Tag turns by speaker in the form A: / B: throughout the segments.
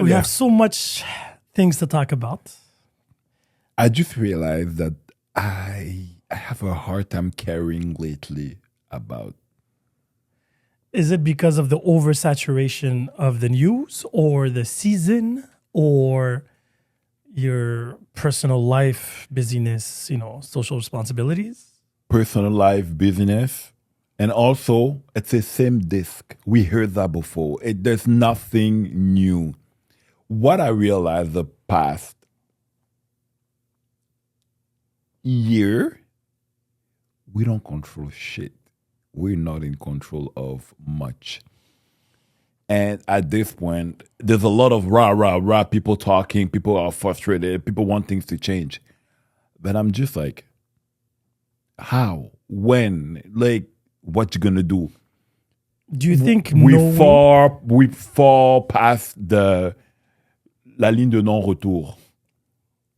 A: We have so much things to talk about.
B: I just realized that I have a hard time caring lately about.
A: Is it because of the oversaturation of the news or the season or your personal life, busyness, social responsibilities?
B: Personal life, business, and also it's the same disc. We heard that before. There's nothing new. What I realized the past year, we don't control shit. We're not in control of much. And at this point, there's a lot of rah, people talking, people are frustrated, people want things to change. But I'm just like, how? When? Like, what you gonna do?
A: Do you think
B: we fall past the la ligne de non-retour?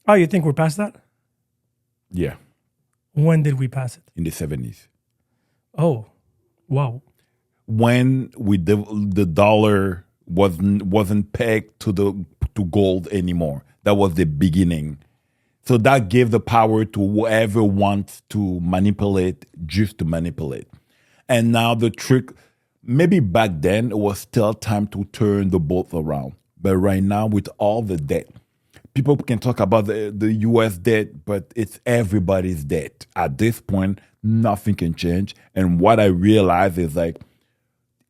A: Oh, you think we're past that?
B: Yeah.
A: When did we pass it?
B: In the 70s.
A: Oh, wow.
B: When the dollar wasn't pegged to gold anymore. That was the beginning. So that gave the power to whoever wants to manipulate, just to manipulate. And now the trick, maybe back then it was still time to turn the boat around. But right now with all the debt, people can talk about the U.S. debt, but it's everybody's debt. At this point, nothing can change. And what I realize is like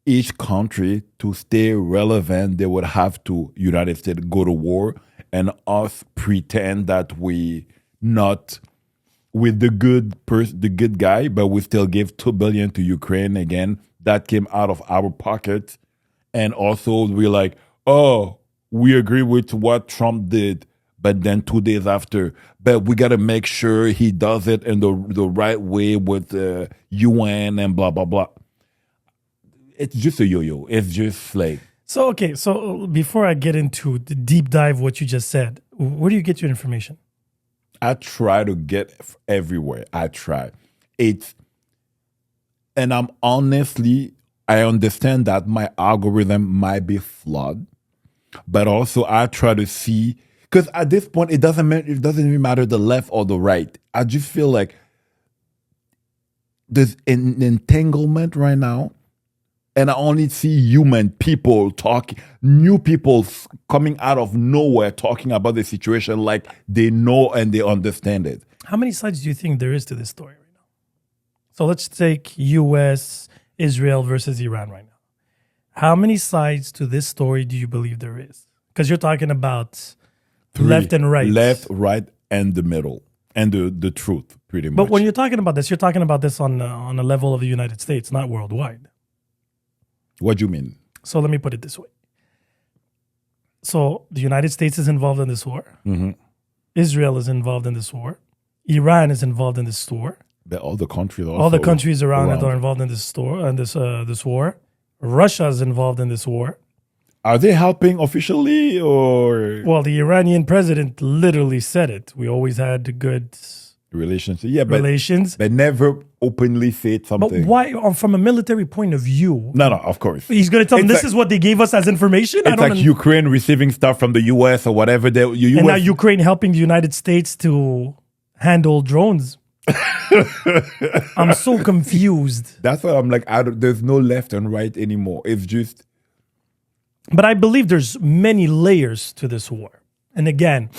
B: each country, to stay relevant, they would have to, United States, go to war, and us pretend that we not with the good guy, but we still give $2 billion to Ukraine again. That came out of our pocket. And also we're like, oh, we agree with what Trump did. But then 2 days after, but we got to make sure he does it in the right way with the UN and blah, blah, blah. It's just a yo-yo. It's just like...
A: So before I get into the deep dive what you just said, where do you get your information?
B: I try to get everywhere. I try. And I'm honestly, I understand that my algorithm might be flawed, but also I try to see, because at this point, it doesn't even matter the left or the right. I just feel like there's an entanglement right now. And I only see human people talking, new people coming out of nowhere talking about the situation like they know and they understand it.
A: How many sides do you think there is to this story right now? So let's take U.S., Israel versus Iran right now. How many sides to this story do you believe there is? Because you're talking about
B: 3,
A: left and right.
B: Left, right, and the middle. And the truth, pretty much.
A: But when you're talking about this, you're talking about this on a level of the United States, not worldwide.
B: What do you mean?
A: So let me put it this way. So the United States is involved in this war.
B: Mm-hmm.
A: Israel is involved in this war. Iran is involved in this war.
B: All the countries
A: around it are involved in this war. Russia is involved in this war.
B: Are they helping officially or?
A: Well, the Iranian president literally said it. We always had good
B: relations. But never openly said something.
A: But why, from a military point of view?
B: No, of course.
A: He's going to tell them this is what they gave us as information?
B: It's like Ukraine receiving stuff from the U.S. or whatever.
A: And now Ukraine helping the United States to handle drones. I'm so confused.
B: That's why I'm like, there's no left and right anymore. It's just...
A: But I believe there's many layers to this war. And again...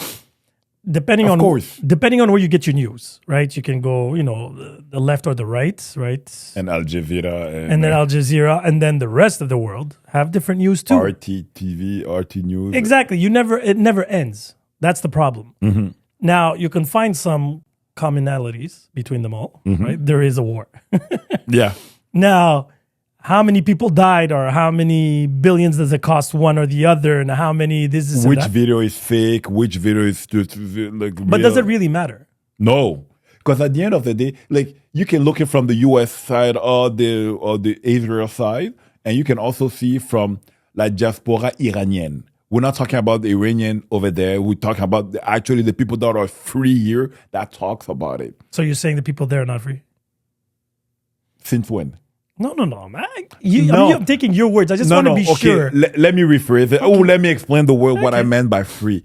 A: Depending on where you get your news, right? You can go, the left or the right?
B: And Al Jazeera.
A: And then Al Jazeera. And then the rest of the world have different news too.
B: RT TV, RT News.
A: Exactly. It never ends. That's the problem.
B: Mm-hmm.
A: Now, you can find some commonalities between them all, right? There is a war.
B: Yeah.
A: Now, how many people died or how many billions does it cost one or the other and how many this is
B: which video is fake, which video is just like real.
A: But does it really matter?
B: No. Because at the end of the day, like you can look at from the US side or the Israel side, and you can also see from la diaspora Iranian. We're not talking about the Iranian over there. We're talking about actually the people that are free here that talks about it.
A: So you're saying the people there are not free?
B: Since when?
A: No, man.
B: No.
A: I'm taking your words. I just want to be sure.
B: Let me rephrase it. Okay. Oh, let me explain the word, what I meant by free.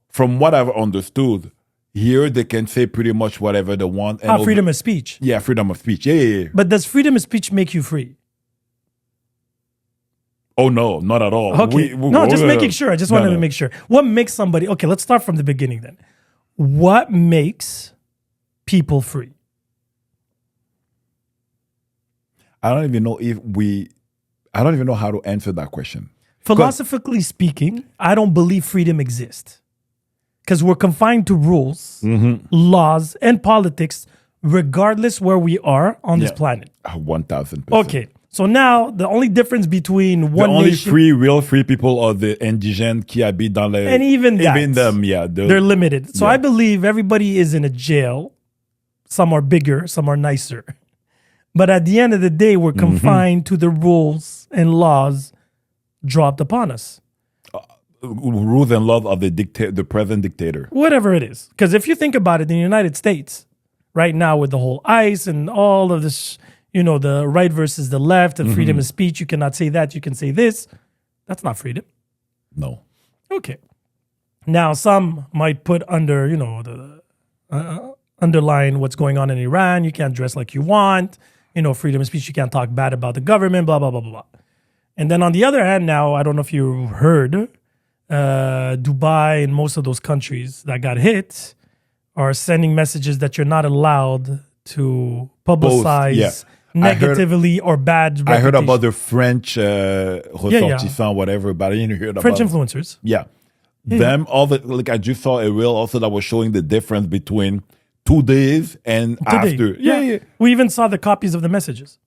B: From what I've understood, here they can say pretty much whatever they want. And
A: freedom of speech.
B: Yeah, freedom of speech. Yeah.
A: But does freedom of speech make you free?
B: Oh, no, not at all.
A: Okay. Just making sure. I just wanted to make sure. What makes somebody... Okay, let's start from the beginning then. What makes people free?
B: I don't even know how to answer that question.
A: Philosophically speaking, I don't believe freedom exists. Because we're confined to rules, laws, and politics, regardless where we are on this planet.
B: 1,000%.
A: Okay. So now the only difference between one nation...
B: real free people are the indigènes qui habitent dans les...
A: And even that.
B: Even them, yeah.
A: They're limited. So I believe everybody is in a jail. Some are bigger, some are nicer. But at the end of the day, we're confined to the rules and laws dropped upon us.
B: Rules and laws of the present dictator.
A: Whatever it is. Because if you think about it, in the United States, right now with the whole ICE and all of this, the right versus the left and freedom of speech, you cannot say that, you can say this. That's not freedom.
B: No.
A: Okay. Now, some might put under, the underline what's going on in Iran. You can't dress like you want. Freedom of speech. You can't talk bad about the government, blah, blah, blah, blah, blah. And then on the other hand, now, I don't know if you heard, Dubai and most of those countries that got hit are sending messages that you're not allowed to publicize negatively or bad reputation.
B: I heard about the French ressortissants, whatever, but I didn't hear about
A: French influencers.
B: Yeah. Them, I just saw a reel also that was showing the difference between 2 days and after. Yeah.
A: We even saw the copies of the messages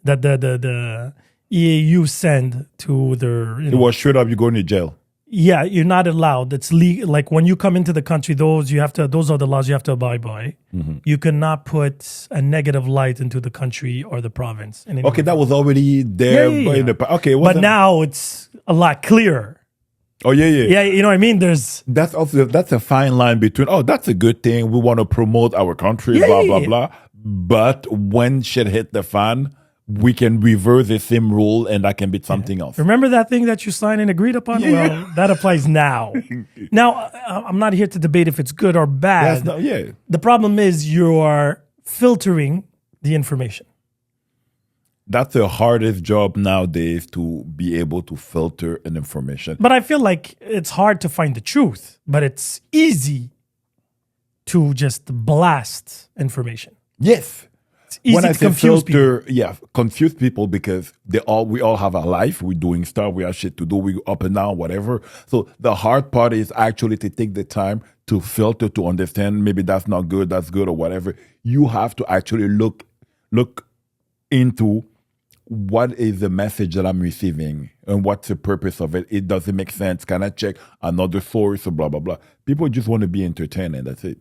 A: that the EAU send to their...
B: It was straight up, you're going to jail.
A: Yeah, you're not allowed. It's legal. Like when you come into the country, those are the laws you have to abide by. You cannot put a negative light into the country or the province.
B: Okay, that was already there. Okay,
A: but now it's a lot clearer.
B: Oh, yeah.
A: Yeah, you know what I mean? That's
B: a fine line between, that's a good thing. We want to promote our country, blah, blah. But when shit hit the fan, we can reverse the same rule and that can be something else.
A: Remember that thing that you signed and agreed upon? Yeah. Well, that applies now. Now, I'm not here to debate if it's good or bad. The problem is you are filtering the information.
B: That's the hardest job nowadays, to be able to filter an information.
A: But I feel like it's hard to find the truth, but it's easy to just blast information.
B: Yes.
A: It's easy to confuse people.
B: Confuse people because we all have a life. We're doing stuff. We have shit to do. We up and down, whatever. So the hard part is actually to take the time to filter, to understand maybe that's not good, that's good, or whatever. You have to actually look into what is the message that I'm receiving and what's the purpose of it. It doesn't make sense. Can I check another source or blah, blah, blah. People just want to be entertained and that's it.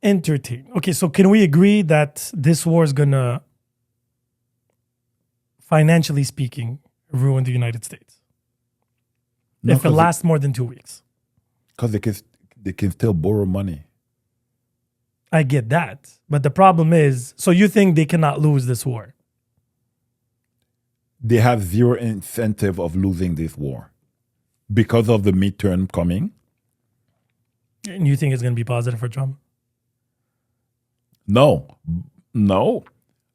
A: Entertain. Okay, so can we agree that this war is going to, financially speaking, ruin the United States? No, if it lasts more than 2 weeks.
B: Because they can still borrow money.
A: I get that. But the problem is, so you think they cannot lose this war?
B: They have zero incentive of losing this war because of the midterm coming.
A: And you think it's going to be positive for Trump?
B: No.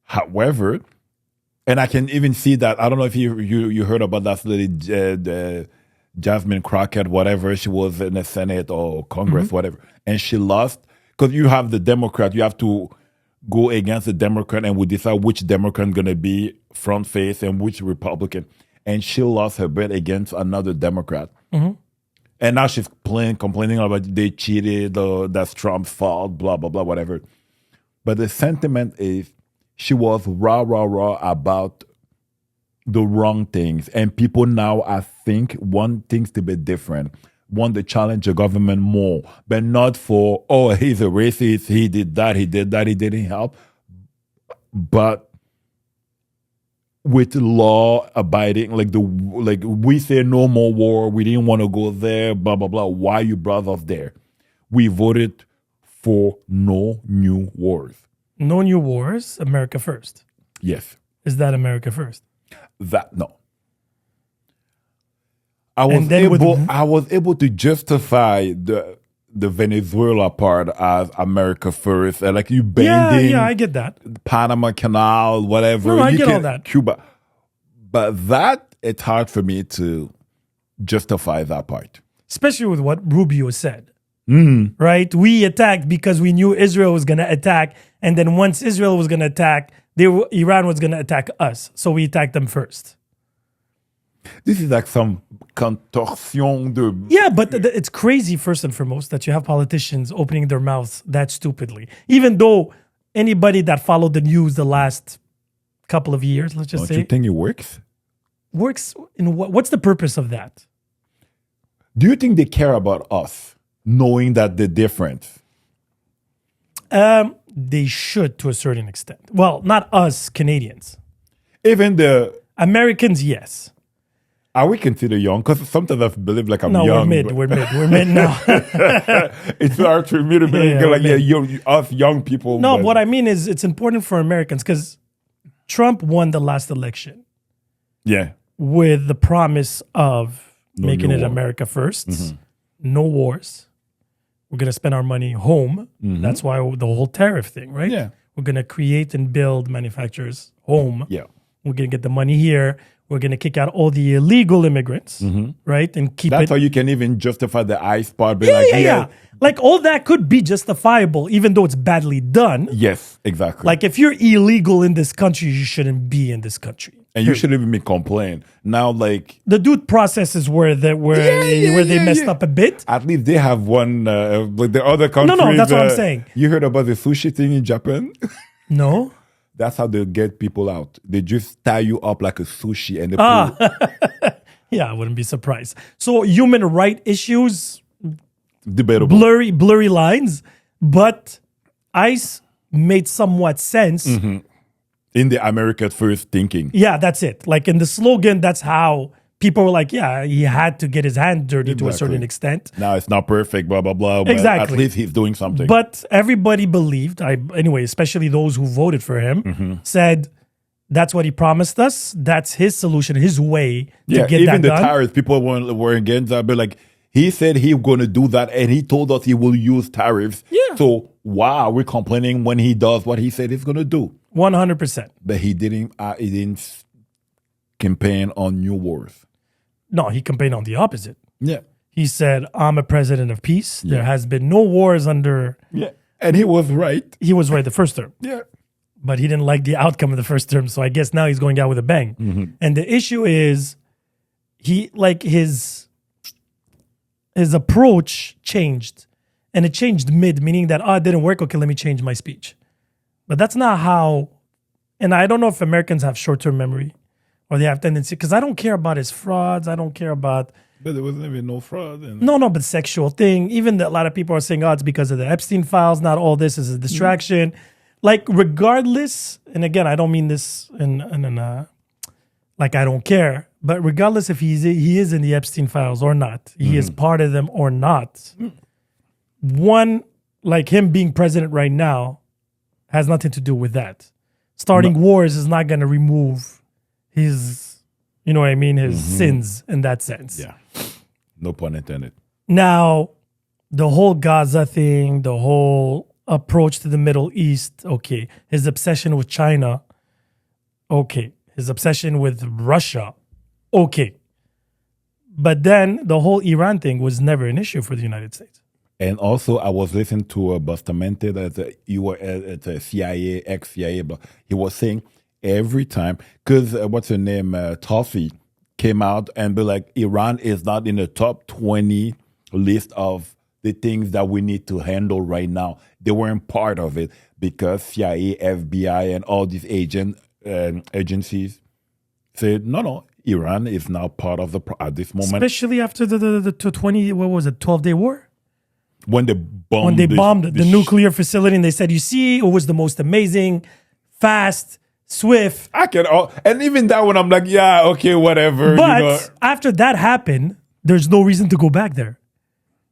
B: However, and I can even see that, I don't know if you heard about that lady, Jasmine Crockett, whatever. She was in the Senate or Congress, whatever. And she lost. Because you have the Democrat, you have to go against the Democrat and we decide which Democrat going to be front face and which Republican. And she lost her bet against another Democrat. And now she's complaining about they cheated, that's Trump's fault, blah, blah, blah, whatever. But the sentiment is she was rah about the wrong things. And people now, I think, want things to be different. Want to challenge the government more, but not for, he's a racist, he did that, he didn't help. But with law abiding, like we say no more war, we didn't want to go there, blah, blah, blah. Why you brought us there? We voted for no new wars.
A: No new wars, America first.
B: Yes.
A: Is that America first?
B: That no.
A: And then
B: I was able to justify the Venezuela part as America first, and like you bending
A: Yeah, I get that.
B: Panama Canal, whatever.
A: No, I
B: you
A: get all that.
B: Cuba, but that it's hard for me to justify that part.
A: Especially with what Rubio said.
B: Mm-hmm.
A: Right? We attacked because we knew Israel was going to attack. And then once Israel was going to attack, Iran was going to attack us. So we attacked them first.
B: This is like some contortion de...
A: Yeah, but it's crazy, first and foremost, that you have politicians opening their mouths that stupidly. Even though anybody that followed the news the last couple of years, let's just
B: Don't
A: say...
B: you think it works?
A: Works in what? What's the purpose of that?
B: Do you think they care about us, knowing that the difference?
A: They should, to a certain extent. Well, not us, Canadians.
B: Even the...
A: Americans, yes.
B: Are we considered young? Because sometimes I believe like I'm young.
A: No, we're mid now.
B: It's hard for me to believe us young people.
A: No, what I mean is it's important for Americans because Trump won the last election.
B: Yeah.
A: With the promise of making it
B: war.
A: America first, no wars. We're going to spend our money home. That's why the whole tariff thing, right?
B: Yeah.
A: We're going to create and build manufacturers home.
B: Yeah.
A: We're going to get the money here. We're going to kick out all the illegal immigrants, right? And keep
B: That's
A: it.
B: how you can even justify the ICE part. Be
A: Yeah. Like all that could be justifiable, even though it's badly done.
B: Yes, exactly.
A: Like if you're illegal in this country, you shouldn't be in this country.
B: And you shouldn't even be complaining. Now, like...
A: The due processes where they messed up a bit.
B: At least they have one, like the other countries...
A: No, that's what I'm saying.
B: You heard about the sushi thing in Japan?
A: No.
B: That's how they get people out. They just tie you up like a sushi and they
A: Yeah, I wouldn't be surprised. So human right issues,
B: debatable.
A: blurry lines, but ICE made somewhat sense.
B: In the America first thinking.
A: Yeah, that's it. Like in the slogan, that's how people were like, yeah, he had to get his hand dirty to a certain extent.
B: Now it's not perfect, blah, blah, blah. But
A: Exactly.
B: at least he's doing something.
A: But everybody believed, anyway, especially those who voted for him, said that's what he promised us. That's his solution, his way to get
B: even
A: that
B: the
A: done.
B: tariffs, people were against that. But like, he said he was going to do that and he told us he will use tariffs.
A: Yeah.
B: So why are we complaining when he does what he said he's going to do?
A: 100%.
B: But he didn't campaign on new wars.
A: No, he campaigned on the opposite.
B: Yeah.
A: He said, I'm a president of peace. There has been no wars under...
B: Yeah. And he was right.
A: He was right the first term.
B: Yeah.
A: But he didn't like the outcome of the first term. So I guess now he's going out with a bang. And the issue is his approach changed. And it changed meaning that, it didn't work. Okay, let me change my speech. But that's not how... And I don't know if Americans have short-term memory or they have tendency... Because I don't care about his frauds. I don't care about...
B: But there wasn't even no fraud.
A: No, but sexual thing. Even a lot of people are saying, it's because of the Epstein files. Not all this is a distraction. Like, regardless, and again, I don't mean this in like I don't care, but regardless if he is in the Epstein files or not, he is part of them or not, one, like him being president right now, has nothing to do with that. Starting wars is not going to remove his, you know what I mean, his sins in that sense.
B: Yeah. No pun intended.
A: Now, the whole Gaza thing, the whole approach to the Middle East, okay. His obsession with China, okay. His obsession with Russia, okay. But then the whole Iran thing was never an issue for the United States.
B: And also, I was listening to Bustamante, that's a CIA, ex-CIA, but he was saying every time, because what's her name, Toffee, came out and be like, Iran is not in the top 20 list of the things that we need to handle right now. They weren't part of it because CIA, FBI, and all these agencies said, no, Iran is now part of at this moment.
A: Especially after the 12-day war?
B: When they bombed,
A: the nuclear facility and they said, you see, it was the most amazing, fast, swift.
B: And even that one, I'm like, yeah, okay, whatever.
A: But after that happened, there's no reason to go back there.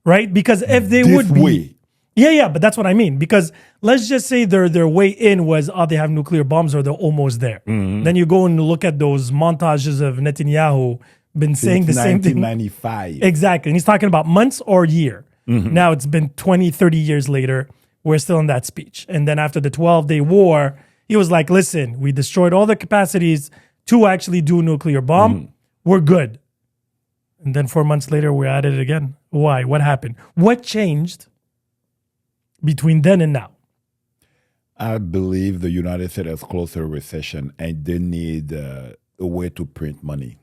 A: Right? Because if they would be... Yeah, but that's what I mean. Because let's just say their way in was, they have nuclear bombs or they're almost there. Then you go and look at those montages of Netanyahu been saying the same thing.
B: 1995.
A: Exactly. And he's talking about months or year. Now it's been 20, 30 years later. We're still in that speech. And then after the 12-day war, he was like, listen, we destroyed all the capacities to actually do a nuclear bomb. We're good. And then 4 months later, we're at it again. Why? What happened? What changed between then and now?
B: I believe the United States is close to a recession and they need a way to print money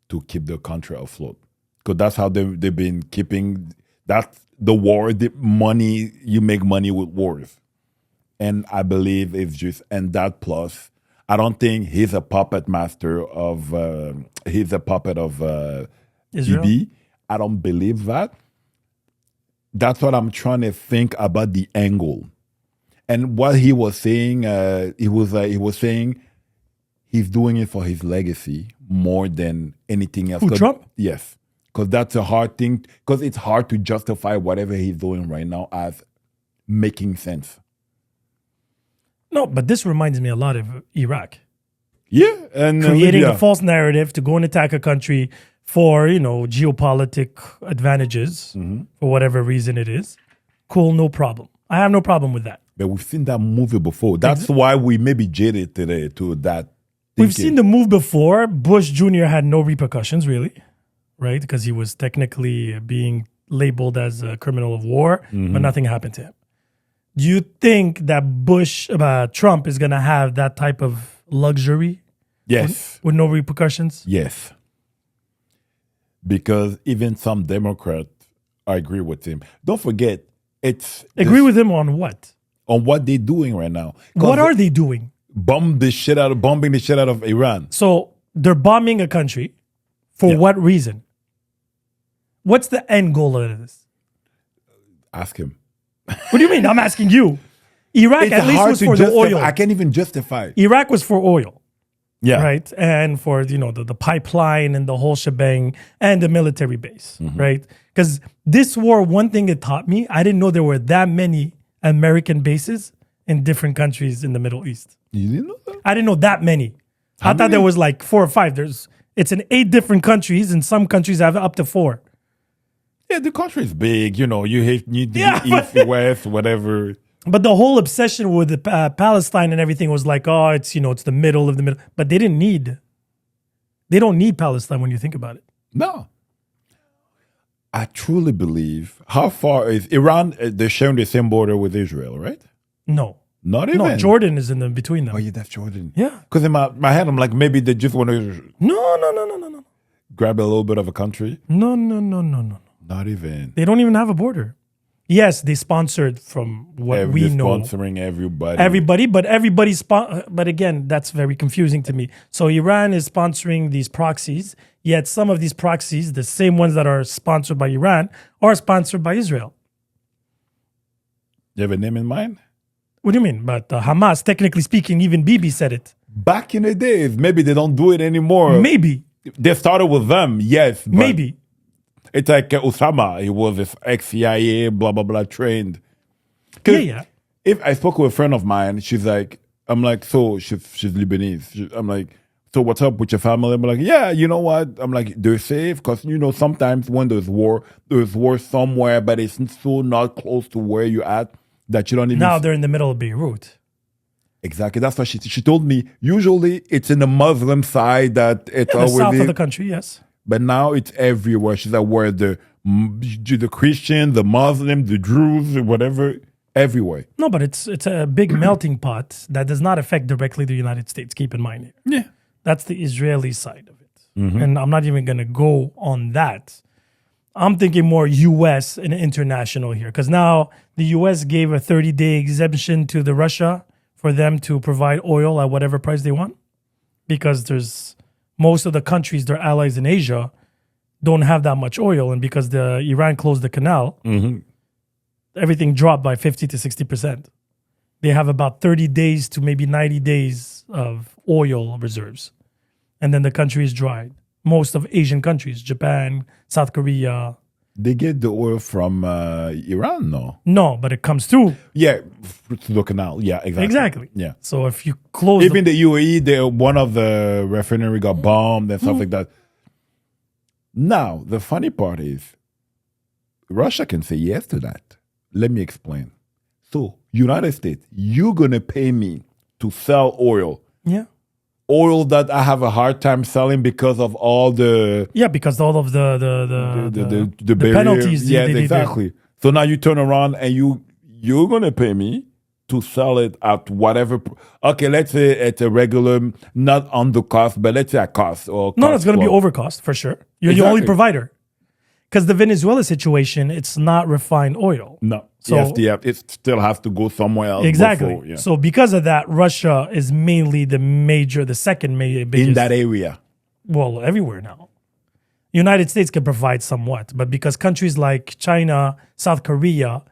B: to keep the country afloat. Because that's how they've been keeping, that's the war, the money, you make money with wars. And I believe it's just, and that plus, I don't think he's a puppet master of, he's a puppet of
A: Israel?
B: BB. I don't believe that. That's what I'm trying to think about the angle. And what he was saying, he was saying he's doing it for his legacy more than anything else.
A: Who, Trump?
B: Yes. Because that's a hard thing, because it's hard to justify whatever he's doing right now as making sense.
A: No, but this reminds me a lot of Iraq.
B: Yeah. And
A: Creating
B: Libya.
A: a false narrative to go and attack a country for, geopolitic advantages, for whatever reason it is. Cool, no problem. I have no problem with that.
B: But we've seen that movie before. That's why we may be jaded today to that.
A: We've seen the move before. Bush Jr. had no repercussions, really, right? Because he was technically being labeled as a criminal of war, but nothing happened to him. Do you think that Trump is going to have that type of luxury?
B: Yes.
A: With no repercussions?
B: Yes. Because even some Democrats agree with him. Don't forget,
A: Agree with him on what?
B: on what they're doing right now.
A: What are they doing?
B: Bombing the shit out of Iran.
A: So they're bombing a country for what reason? What's the end goal of this?
B: Ask him.
A: What do you mean? I'm asking you. Iraq
B: It's
A: at least
B: hard
A: was
B: to
A: for the
B: justify.
A: oil.
B: I can't even justify.
A: Iraq was for oil.
B: Yeah.
A: Right. And for, the pipeline and the whole shebang and the military base. Right. Because this war, one thing it taught me, I didn't know there were that many American bases in different countries in the Middle East.
B: You didn't know that?
A: I didn't know that many. I thought there was like 4 or 5. It's in 8 different countries, and some countries have up to 4.
B: Yeah, the country is big. You need east, west, whatever.
A: But the whole obsession with the, Palestine and everything was like, it's it's the middle of the middle. But they don't need Palestine when you think about it.
B: No. I truly believe, how far is Iran, they're sharing the same border with Israel, right?
A: No.
B: Not even.
A: No, Jordan is in the between them.
B: Oh, yeah, that's Jordan.
A: Yeah.
B: Because in my head, I'm like, maybe they just want to
A: No.
B: grab a little bit of a country.
A: No.
B: Not even.
A: They don't even have a border. Yes, they sponsored from what we know.
B: Sponsoring everybody.
A: But again, that's very confusing to me. So Iran is sponsoring these proxies, yet some of these proxies, the same ones that are sponsored by Iran, are sponsored by Israel.
B: You have a name in mind?
A: What do you mean? But Hamas, technically speaking, even Bibi said it.
B: Back in the days, maybe they don't do it anymore.
A: Maybe.
B: They started with them, yes. But
A: Maybe.
B: it's like Osama. He was this ex-CIA, blah, blah, blah, trained.
A: Yeah.
B: If I spoke with a friend of mine, I'm like, so she's Lebanese. I'm like, so what's up with your family? I'm like, yeah, you know what? I'm like, they're safe because, sometimes when there's war somewhere, but it's so not close to where you're at that you don't even...
A: Now they're in the middle of Beirut.
B: Exactly. That's what she told me. Usually it's in the Muslim side that it's
A: The
B: always...
A: south of the country, yes.
B: But now it's everywhere. She's like, where the Christian, the Muslim, the Druze, whatever, everywhere.
A: No, but it's a big melting pot that does not affect directly the United States. Keep in mind here.
B: Yeah.
A: That's the Israeli side of it. And I'm not even going to go on that. I'm thinking more U.S. and international here. Because now the U.S. gave a 30-day exemption to the Russia for them to provide oil at whatever price they want. Because there's most of the countries, their allies in Asia, don't have that much oil. And because Iran closed the canal, everything dropped by 50 to 60%. They have about 30 days to maybe 90 days of oil reserves. And then the country is dried. Most of Asian countries, Japan, South Korea,
B: They get the oil from Iran, no?
A: No, but it comes through.
B: Yeah, through the canal. Yeah, exactly.
A: Exactly.
B: Yeah.
A: So if you close
B: Even the UAE, one of the refinery got bombed and stuff like that. Now, the funny part is, Russia can say yes to that. Let me explain. So, United States, you're going to pay me to sell
A: yeah.
B: oil that I have a hard time selling because of all the
A: Yeah, because all of the
B: barrier.
A: penalties.
B: Yeah, exactly. So now you turn around and you're going to pay me to sell it at whatever. Okay, let's say it's a regular, not on the cost, but let's say a cost. Or
A: No,
B: cost
A: it's going to be
B: for-
A: over cost for sure. You're the only
B: Exactly.
A: provider. Because the Venezuela situation, it's not refined oil.
B: No.
A: So-
B: it still has to go somewhere else.
A: Exactly.
B: Before, yeah.
A: So because of that, Russia is mainly the second biggest.
B: In that area.
A: Well, everywhere now. United States can provide somewhat, but because countries like China, South Korea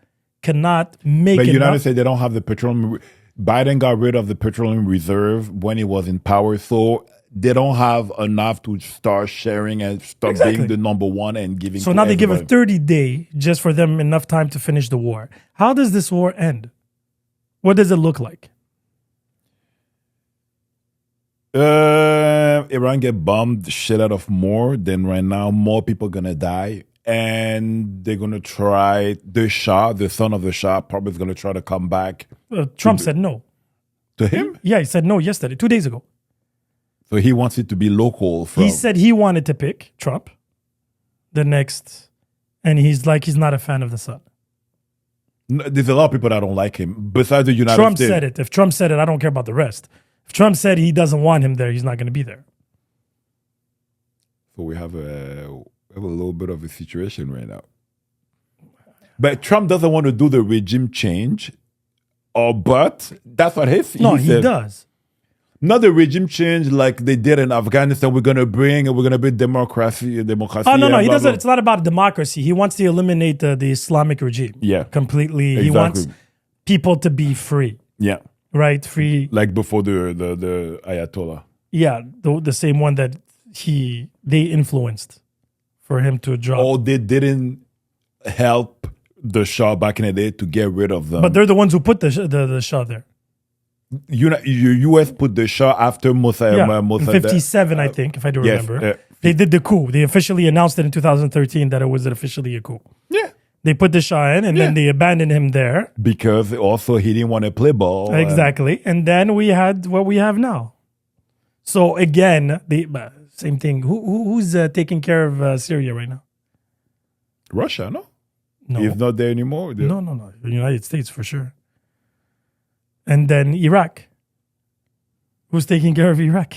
A: cannot make
B: But
A: enough.
B: United States, they don't have the petroleum. Biden got rid of the petroleum reserve when he was in power, so they don't have enough to start sharing and start
A: Exactly.
B: being the number one and giving.
A: So
B: to
A: now they give a
B: everybody.
A: 30-day just for them enough time to finish the war. How does this war end? What does it look like?
B: Iran get bombed the shit out of more than right now. More people gonna die, and they're gonna try. The Shah, the son of the Shah, probably is gonna try to come back
A: Trump said no.
B: to him.
A: Yeah, he said no yesterday, 2 days ago.
B: So he wants it to be local. From,
A: He said he wanted to pick Trump the next, and he's not a fan of the son.
B: There's a lot of people that don't like him. Besides the United
A: Trump
B: States,
A: said it. If Trump said it, I don't care about the rest. If Trump said he doesn't want him there, he's not going to be there.
B: So we have a little bit of a situation right now. But Trump doesn't want to do the regime change, but that's what he said.
A: Does.
B: Not the regime change like they did in Afghanistan. We're gonna be democracy.
A: Oh no,
B: and
A: he
B: blah,
A: doesn't.
B: blah.
A: It's not about democracy. He wants to eliminate the Islamic regime.
B: Yeah.
A: completely. He
B: Exactly.
A: wants people to be free,
B: Yeah,
A: right? Free.
B: like before the Ayatollah.
A: Yeah, the same one that they influenced for him to drop.
B: Or they didn't help the Shah back in the day to get rid of them.
A: But they're the ones who put the Shah there.
B: U.S. put the Shah after Mossad.
A: Yeah, in 57, I think, if I do
B: yes,
A: remember. They did the coup. They officially announced it in 2013 that it was officially a coup.
B: Yeah.
A: They put the Shah in, and then
B: Yeah.
A: they abandoned him there.
B: Because also he didn't want to play ball.
A: Exactly. And then we had what we have now. So again, the same thing. Who's taking care of Syria right now?
B: Russia, no?
A: No.
B: He's not there anymore.
A: No. The United States for sure. And then Iraq. Who's taking care of Iraq?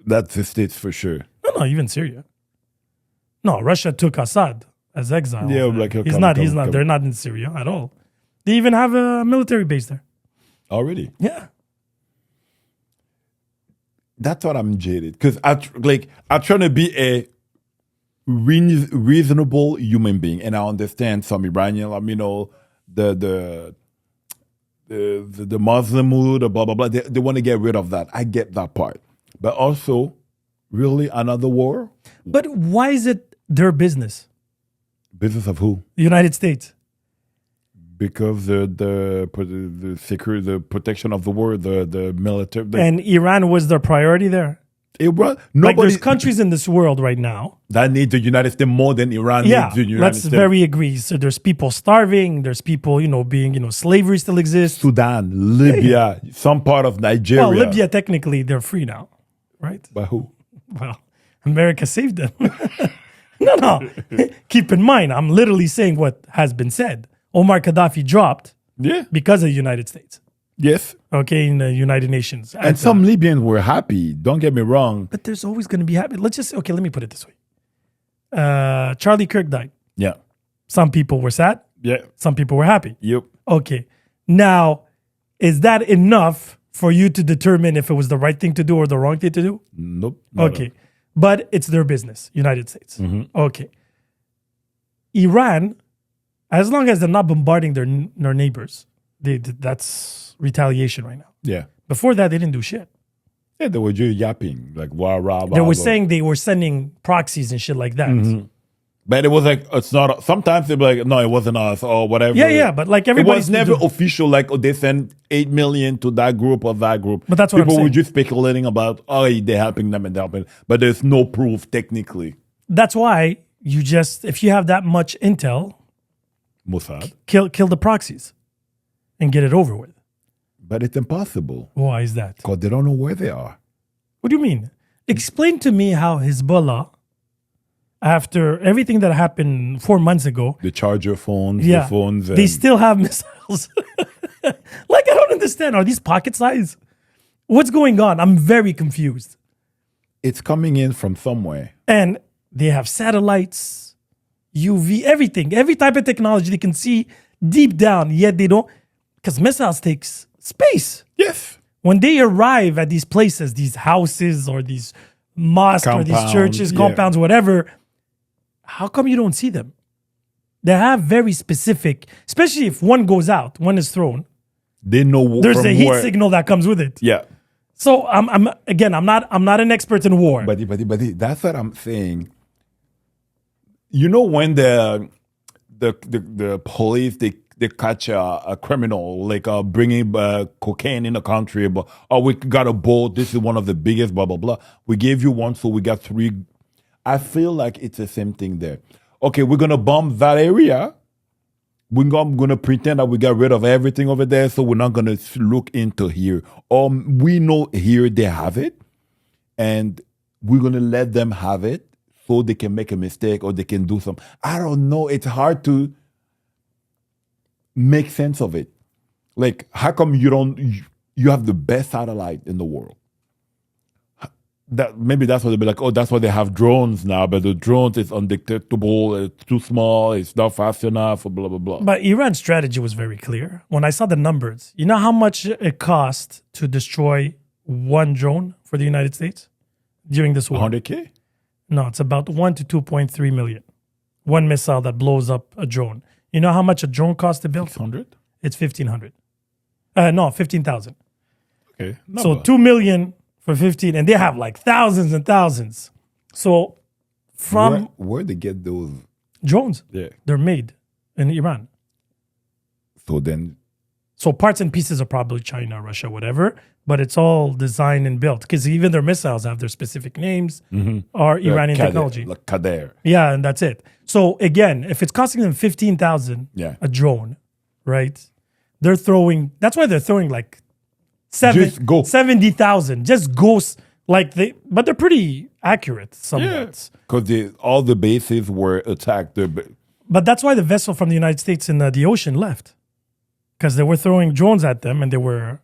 B: That's the States for sure.
A: No, even Syria. No, Russia took Assad as exile.
B: Yeah, like,
A: he's
B: come,
A: not.
B: come,
A: He's not.
B: come.
A: They're not in Syria at all. They even have a military base there.
B: Already.
A: Yeah.
B: That's what I'm jaded. Because I'm trying to be a reasonable human being. And I understand some Iranian, the Muslim mood, blah, blah, blah. They want to get rid of that. I get that part. But also, really, another war?
A: But why is it their business?
B: Business of who?
A: The United States.
B: Because the security, the protection of the war, the military.
A: And Iran was their priority there.
B: Iran,
A: Like
B: nobody
A: there's countries in this world right now.
B: that need the United States more than Iran
A: Yeah,
B: needs the United
A: let's
B: States.
A: very agree. So there's people starving. There's people, being, slavery still exists.
B: Sudan, Libya, some part of Nigeria.
A: Well, Libya, technically, they're free now, right?
B: By who?
A: Well, America saved them. No. Keep in mind, I'm literally saying what has been said. Omar Gaddafi dropped
B: Yeah.
A: because of the United States,
B: Yes.
A: okay, in the United Nations.
B: And some Libyans were happy. Don't get me wrong.
A: But there's always going to be happy. Let me put it this way. Charlie Kirk died.
B: Yeah.
A: Some people were sad.
B: Yeah.
A: Some people were happy.
B: Yep.
A: Okay. Now, is that enough for you to determine if it was the right thing to do or the wrong thing to do?
B: Nope. not
A: Okay. But it's their business, United States.
B: Mm-hmm.
A: Okay. Iran, as long as they're not bombarding their neighbors, that's retaliation right now.
B: Yeah.
A: Before that, they didn't do shit.
B: Yeah, they were just yapping. Like, wah, rah,
A: They
B: blah,
A: were
B: blah.
A: saying they were sending proxies and shit like that.
B: Mm-hmm. But it was like, it's not, sometimes they'd be like, no, it wasn't us or whatever.
A: Yeah, but like
B: It
A: everybody
B: was never official, like, oh, they sent 8 million to that group or that group.
A: But that's what I'm
B: People were
A: saying.
B: just speculating about, oh, they're helping them and they're helping. But there's no proof technically.
A: That's why you just, if you have that much intel,
B: Mossad.
A: kill the proxies and get it over with.
B: But it's impossible
A: Why is that?
B: because they don't know where they are.
A: What do you mean? Explain to me how Hezbollah, after everything that happened 4 months ago,
B: The charger phones,
A: yeah,
B: the phones.
A: they still have missiles. Like, I don't understand. Are these pocket size? What's going on? I'm very confused.
B: It's coming in from somewhere.
A: And they have satellites, UV, everything, every type of technology they can see deep down, yet they don't, because missiles takes space.
B: Yes.
A: When they arrive at these places, these houses or these mosques or these
B: Compounds,
A: churches,
B: yeah.
A: compounds, whatever, how come you don't see them? They have very specific, especially if one goes out, one is thrown.
B: They know
A: There's
B: from
A: a heat
B: where,
A: signal that comes with it.
B: Yeah.
A: So I'm not an expert in war.
B: But that's what I'm saying. You know when the police they catch a criminal like bringing cocaine in the country, but oh, we got a boat. This is one of the biggest. Blah blah blah. We gave you one, so we got 3. I feel like it's the same thing there. Okay, we're gonna bomb that area. We're gonna pretend that we got rid of everything over there, so we're not gonna look into here. Or we know here they have it, and we're gonna let them have it so they can make a mistake or they can do some. I don't know. It's hard to make sense of it. Like, how come you have the best satellite in the world? That maybe that's what they'll be like, oh, that's why they have drones now, but the drones is undetectable, it's too small, it's not fast enough, or blah blah blah.
A: But Iran's strategy was very clear. When I saw the numbers, you know how much it cost to destroy one drone for the United States during this war?
B: 100K?
A: No, it's about 1 to 2.3 million. One missile that blows up a drone. You know how much a drone costs to build?
B: 600?
A: It's 1,500. No, 15,000.
B: Okay. not
A: So
B: bad.
A: 2 million for 15, and they have like thousands and thousands. So from
B: where they get those?
A: drones,
B: Yeah.
A: they're made in Iran.
B: So then,
A: So parts and pieces are probably China, Russia, whatever, but it's all designed and built because even their missiles have their specific names or Iranian technology.
B: like Kader.
A: Yeah, and that's it. So again, if it's costing them 15,000
B: Yeah.
A: a drone, right? They're throwing. That's why they're throwing like
B: Just go.
A: 70,000. Just goes like but they're pretty accurate somewhat.
B: Because all the bases were attacked.
A: But that's why the vessel from the United States in the ocean left. Because they were throwing drones at them and they were,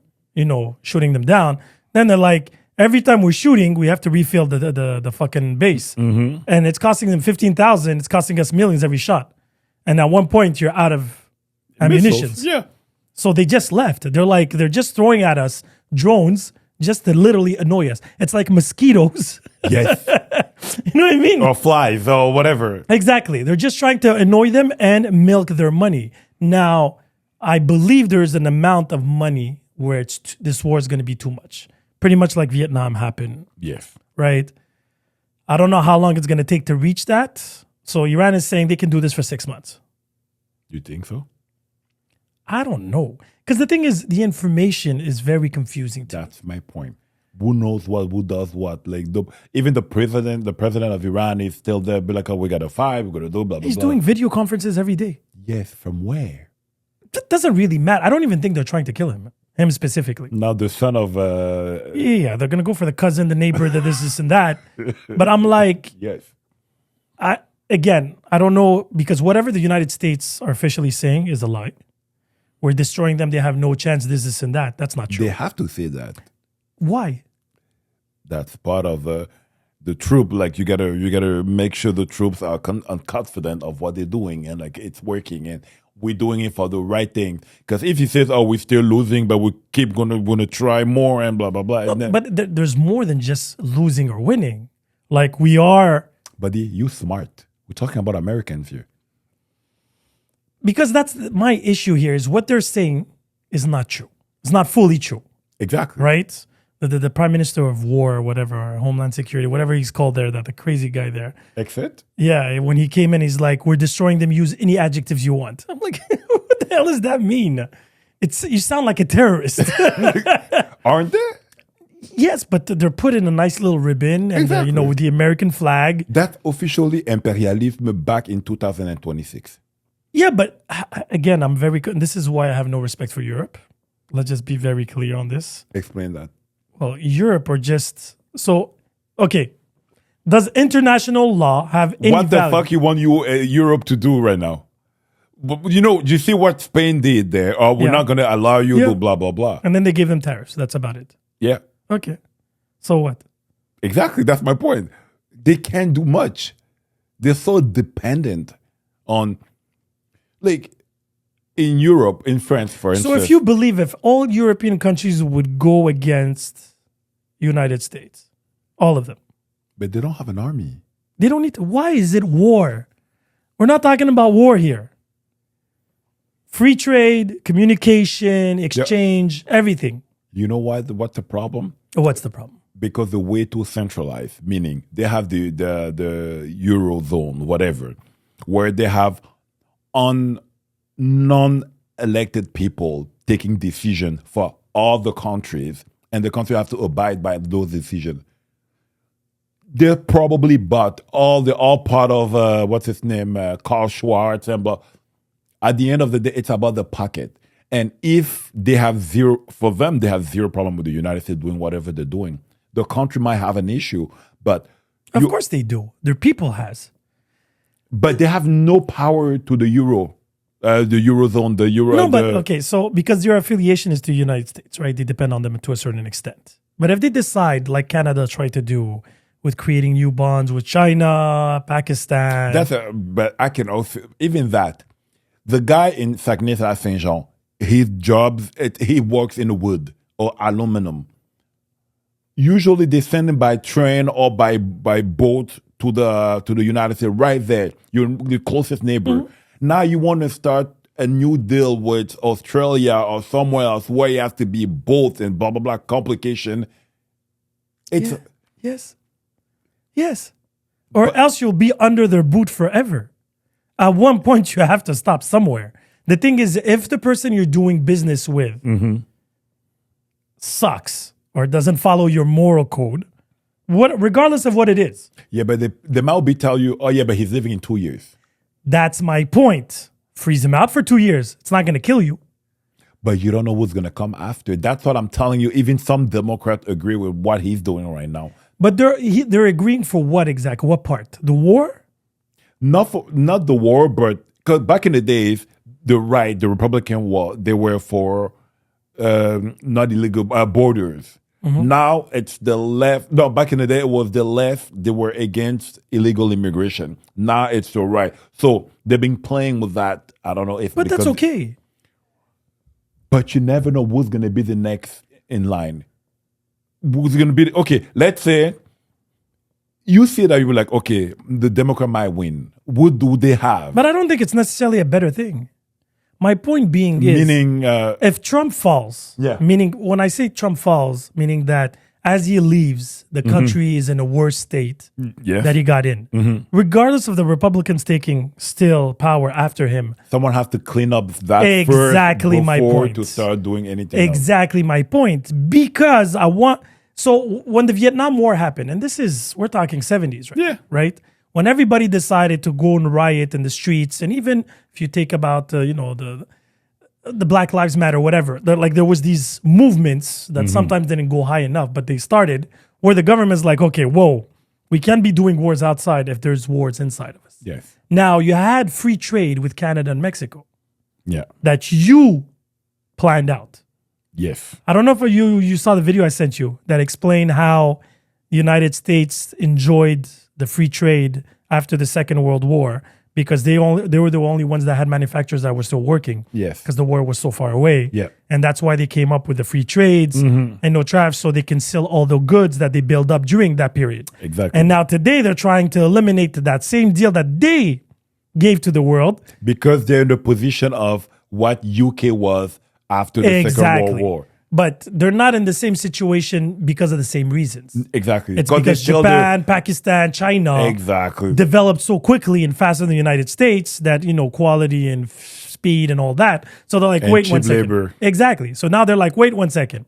A: shooting them down. Then they're like, every time we're shooting, we have to refill the fucking base. And it's costing them 15,000. It's costing us millions every shot. And at one point, you're out of ammunition.
B: Missiles. Yeah.
A: So they just left. They're just throwing at us drones just to literally annoy us. It's like mosquitoes.
B: Yes.
A: You know what I mean?
B: Or flies or whatever.
A: Exactly. They're just trying to annoy them and milk their money. Now, I believe there's an amount of money where this war is going to be too much. Pretty much like Vietnam happened,
B: Yes.
A: right? I don't know how long it's going to take to reach that. So Iran is saying they can do this for 6 months.
B: You think so?
A: I don't know. Because the thing is, the information is very confusing to me.
B: That's my point. Who knows what? Who does what? Like even the president of Iran is still there. Be like, oh, we got to fight. We got to do blah blah.
A: He's
B: blah.
A: doing video conferences every day.
B: Yes, from where?
A: That doesn't really matter. I don't even think they're trying to kill him specifically.
B: Now the son of
A: Yeah, they're going to go for the cousin, the neighbor, the this and that. But I'm like,
B: yes.
A: I don't know, because whatever the United States are officially saying is a lie. We're destroying them. They have no chance. This and that. That's not true.
B: They have to say that.
A: Why?
B: That's part of the troop. Like you gotta make sure the troops are confident of what they're doing and like it's working and we're doing it for the right thing. Because if he says, "Oh, we're still losing, but we keep gonna try more," and blah blah blah, and then,
A: But there's more than just losing or winning. Like we are,
B: buddy, you smart. We're talking about Americans here.
A: because that's my issue here. Is what they're saying is not true. It's not fully true,
B: Exactly.
A: right? the Prime Minister of War, or whatever, or Homeland Security, whatever he's called there, that the crazy guy there.
B: Exit?
A: Yeah, when he came in, he's like, "We're destroying them. Use any adjectives you want." I'm like, "What the hell does that mean?" You sound like a terrorist.
B: Aren't they?
A: Yes, but they're put in a nice little ribbon, and
B: Exactly.
A: with the American flag.
B: That's officially imperialism back in 2026.
A: Yeah, but again, I'm very good. And this is why I have no respect for Europe. Let's just be very clear on this.
B: Explain that.
A: Well, Europe are just so okay. Does international law have any
B: What the
A: value?
B: fuck you want Europe to do right now? But, you see what Spain did there? Oh, we're
A: Yeah.
B: not going to allow you
A: Yeah.
B: to blah, blah, blah.
A: And then they gave them tariffs. That's about it.
B: Yeah,
A: Okay. So what?
B: exactly. That's my point. They can't do much. They're so dependent on, like, in Europe, in France, for instance.
A: So if you believe if all European countries would go against United States, all of them,
B: But they don't have an army.
A: they don't need to. Why is it war? We're not talking about war here. Free trade, communication, exchange, everything.
B: You know why? What's the problem?
A: What's the problem?
B: Because they're way too centralized, meaning they have the Eurozone, whatever, where they have non-elected people taking decisions for all the countries, and the country have to abide by those decisions. They're probably all part of what's his name, Karl Schwarz, and blah. At the end of the day, it's about the pocket. And if they have zero problem with the United States doing whatever they're doing. The country might have an issue, but
A: Of course they do. Their people has.
B: they have no power to the euro, the eurozone, the euro.
A: No, but okay, so because your affiliation is to the United States, right? They depend on them to a certain extent. But if they decide, like Canada tried to do with creating new bonds with China, Pakistan.
B: But I can also, even that, the guy in Saguenay-Saint-Jean, his he works in wood or aluminum. Usually they send him by train or by boat to the United States, right there. You're the closest neighbor.
A: Mm-hmm.
B: Now you want to start a new deal with Australia or somewhere else where you have to be both and blah, blah, blah, complication. It's
A: Yeah. Yes. Or else you'll be under their boot forever. At one point, you have to stop somewhere. The thing is, if the person you're doing business with sucks or doesn't follow your moral code, regardless of what it is,
B: yeah, but they might be tell you, oh yeah, but he's living in 2 years.
A: that's my point. Freeze him out for 2 years. It's not going to kill you.
B: But you don't know what's going to come after. That's what I'm telling you. Even some Democrats agree with what he's doing right now.
A: But they're agreeing for what exactly? What part? The war?
B: Not the war, but because back in the days, the Republican war, they were for not illegal borders. Now it's the left. No, back in the day, it was the left. They were against illegal immigration. Now it's the right. So they've been playing with that. I don't know if.
A: But that's okay.
B: But you never know who's going to be the next in line. Who's going to be okay? Let's say you see that you're like, okay, the Democrat might win. What do they have?
A: But I don't think it's necessarily a better thing. My point being is,
B: Meaning,
A: if Trump falls,
B: Yeah.
A: meaning when I say Trump falls, meaning that as he leaves, the country is in a worse state
B: yes.
A: that he got in. Regardless of the Republicans taking still power after him.
B: Someone has to clean up that
A: Exactly
B: first
A: my
B: before
A: point.
B: to start doing anything else.
A: Exactly my point. Because so when the Vietnam War happened, and we're talking 70s, right?
B: Yeah.
A: Right? When everybody decided to go and riot in the streets, and even if you take about, the Black Lives Matter, whatever, there was these movements that sometimes didn't go high enough, but they started where the government's like, okay, whoa, we can't be doing wars outside if there's wars inside of us.
B: Yes.
A: Now, you had free trade with Canada and Mexico
B: Yeah.
A: that you planned out.
B: Yes.
A: I don't know if you saw the video I sent you that explained how the United States enjoyed the free trade after the Second World War because they were the only ones that had manufacturers that were still working.
B: Yes.
A: Because the war was so far away.
B: Yeah.
A: And that's why they came up with the free trades and no tariffs so they can sell all the goods that they built up during that period.
B: Exactly.
A: And now today they're trying to eliminate that same deal that they gave to the world.
B: Because they're in the position of what UK was after the Second World War.
A: but they're not in the same situation because of the same reasons.
B: Exactly.
A: It's because Japan, Pakistan, China
B: exactly
A: developed so quickly and faster than the United States that, quality and speed and all that. So they're like, wait 1 second.
B: Labor.
A: Exactly. So now they're like, wait 1 second.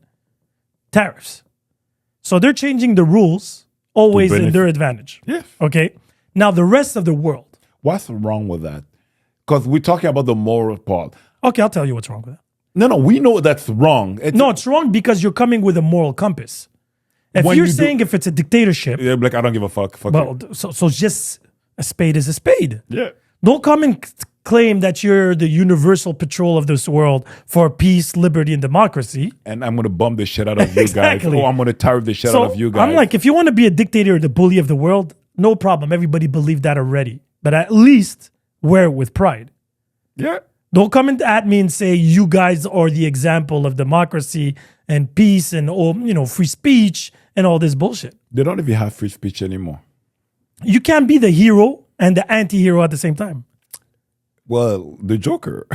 A: Tariffs. So they're changing the rules always in their advantage.
B: Yes.
A: Okay. Now the rest of the world.
B: What's wrong with that? Because we're talking about the moral part.
A: Okay, I'll tell you what's wrong with that.
B: No, we know that's wrong.
A: It's wrong because you're coming with a moral compass. If you're saying if it's a dictatorship,
B: yeah, like I don't give a fuck.
A: well, so just a spade is a spade.
B: Yeah.
A: Don't come and claim that you're the universal patrol of this world for peace, liberty, and democracy.
B: And I'm gonna bum the shit out of you
A: Exactly.
B: guys. Oh, I'm gonna tariff the shit out of you guys.
A: I'm like, if you want to be a dictator or the bully of the world, no problem. Everybody believed that already. But at least wear it with pride.
B: yeah.
A: Don't come at me and say you guys are the example of democracy and peace and free speech and all this bullshit.
B: They don't even have free speech anymore.
A: You can't be the hero and the anti-hero at the same time.
B: Well, the Joker.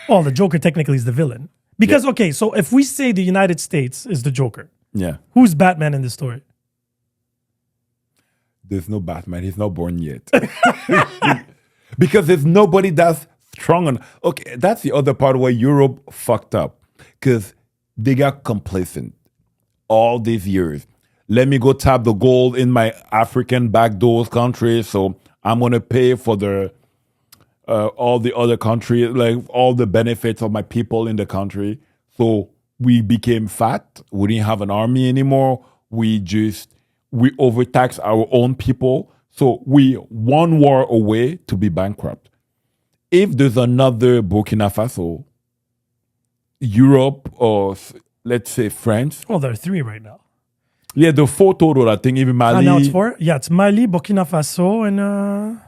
A: Well, the Joker technically is the villain. Because, okay, so if we say the United States is the Joker,
B: yeah.
A: who's Batman in this story?
B: There's no Batman. He's not born yet. Because there's nobody that's strong enough. Okay, that's the other part where Europe fucked up. Because they got complacent all these years. Let me go tap the gold in my African backdoors country. So I'm going to pay for the all the other countries, like all the benefits of my people in the country. So we became fat. We didn't have an army anymore. We overtaxed our own people. So we one war away to be bankrupt. If there's another Burkina Faso, Europe, or let's say France.
A: Well, there are 3 right now.
B: Yeah, the 4 total, I think, even Mali.
A: Now it's 4? Yeah, it's Mali, Burkina Faso, and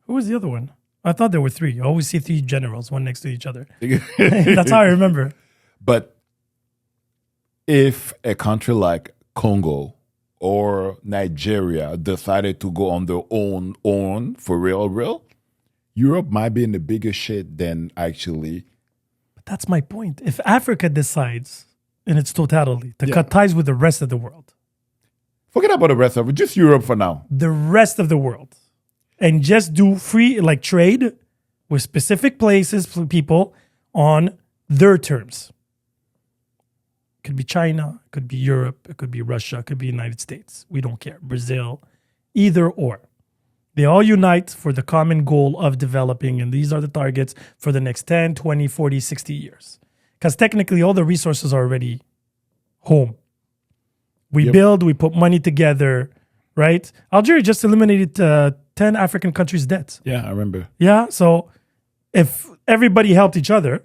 A: who was the other one? I thought there were 3. I always see 3 generals, one next to each other. That's how I remember.
B: But if a country like Congo or Nigeria decided to go on their own for real, Europe might be in the bigger shit than actually.
A: But that's my point. If Africa decides in its totality to cut ties with the rest of the world.
B: Forget about the rest of it. Just Europe for now.
A: The rest of the world. And just do free, like trade with specific places for people on their terms. Could be China, could be Europe, it could be Russia, it could be United States. We don't care. Brazil, either or. They all unite for the common goal of developing, and these are the targets for the next 10, 20, 40, 60 years. Because technically all the resources are already home. We build, we put money together, right? Algeria just eliminated 10 African countries' debts.
B: Yeah, I remember.
A: Yeah, so if everybody helped each other,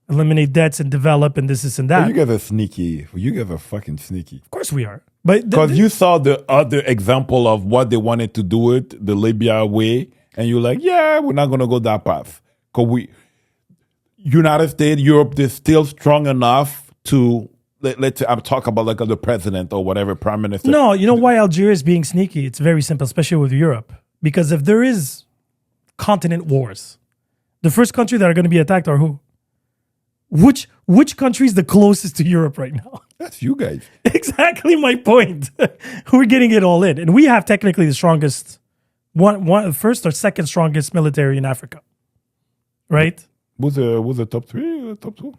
A: eliminate debts and develop and this and that.
B: But you guys are sneaky. You guys are fucking sneaky.
A: Of course we are. But
B: because you saw the other example of what they wanted to do it, the Libya way, and you're like, yeah, we're not going to go that path. Because United States, Europe, they're still strong enough to, let's say, I'm talking about like the president or whatever, prime minister.
A: No, you know why Algeria is being sneaky? It's very simple, especially with Europe. Because if there is continent wars, the first country that are going to be attacked are who? Which country is the closest to Europe right now?
B: That's you guys.
A: Exactly my point. We're getting it all in. And we have technically the strongest, first or second strongest military in Africa. Right?
B: What's the top 3? Top 2?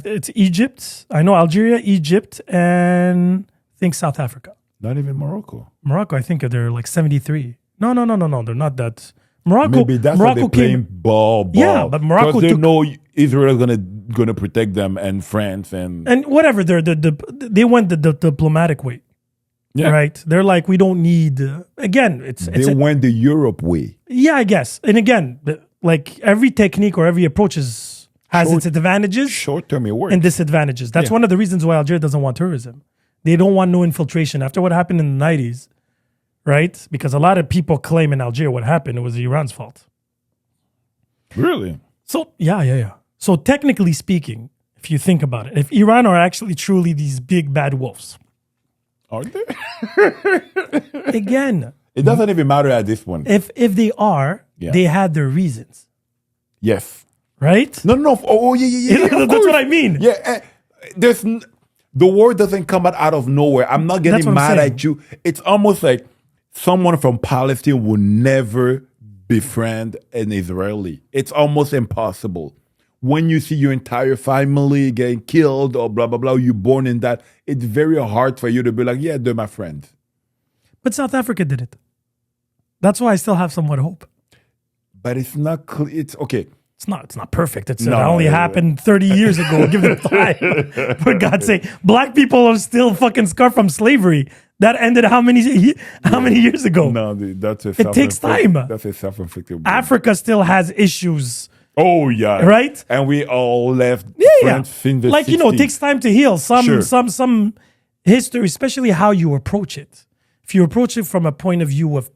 A: It's Egypt. I know Algeria, Egypt, and I think South Africa.
B: Not even Morocco.
A: Morocco, I think they're like 73. No. They're not that. Morocco.
B: Maybe that's why they're playing ball.
A: Yeah, but Morocco
B: they know Israel is gonna protect them, and France and
A: whatever. They went the diplomatic way. Yeah. Right. They're like, we don't need. Again,
B: they went the Europe way.
A: Yeah, I guess. And again, like every technique or every approach has its advantages.
B: Short term, it works.
A: And disadvantages. That's one of the reasons why Algeria doesn't want tourism. They don't want no infiltration after what happened in the 90s. Right? Because a lot of people claim in Algeria what happened, it was Iran's fault.
B: Really?
A: So, yeah. So technically speaking, if you think about it, if Iran are actually truly these big bad wolves.
B: Are they?
A: Again.
B: It doesn't even matter at this point.
A: If they are, they had their reasons.
B: Yes.
A: Right?
B: No. Oh, yeah.
A: That's what I mean.
B: Yeah. the war doesn't come out of nowhere. I'm not
A: That's
B: getting
A: what I'm
B: mad
A: saying.
B: at you. It's almost like someone from Palestine will never befriend an Israeli. It's almost impossible. When you see your entire family getting killed or blah blah blah, you're born in that. It's very hard for you to be like, yeah, they're my friends.
A: But South Africa did it. That's why I still have somewhat hope.
B: But it's not clear. It's okay.
A: It's not perfect. It
B: No,
A: only happened 30 years ago. Give them time. For God's sake. Black people are still fucking scarred from slavery. That ended how many years ago?
B: No, that's a
A: It takes time.
B: That's a self-inflicted.
A: Africa still has issues.
B: Oh yeah,
A: Right?
B: And we all left.
A: Yeah.
B: In the
A: Like,
B: 60s.
A: it takes time to heal.
B: Sure.
A: Some history, especially how you approach it. If you approach it from a point of view of,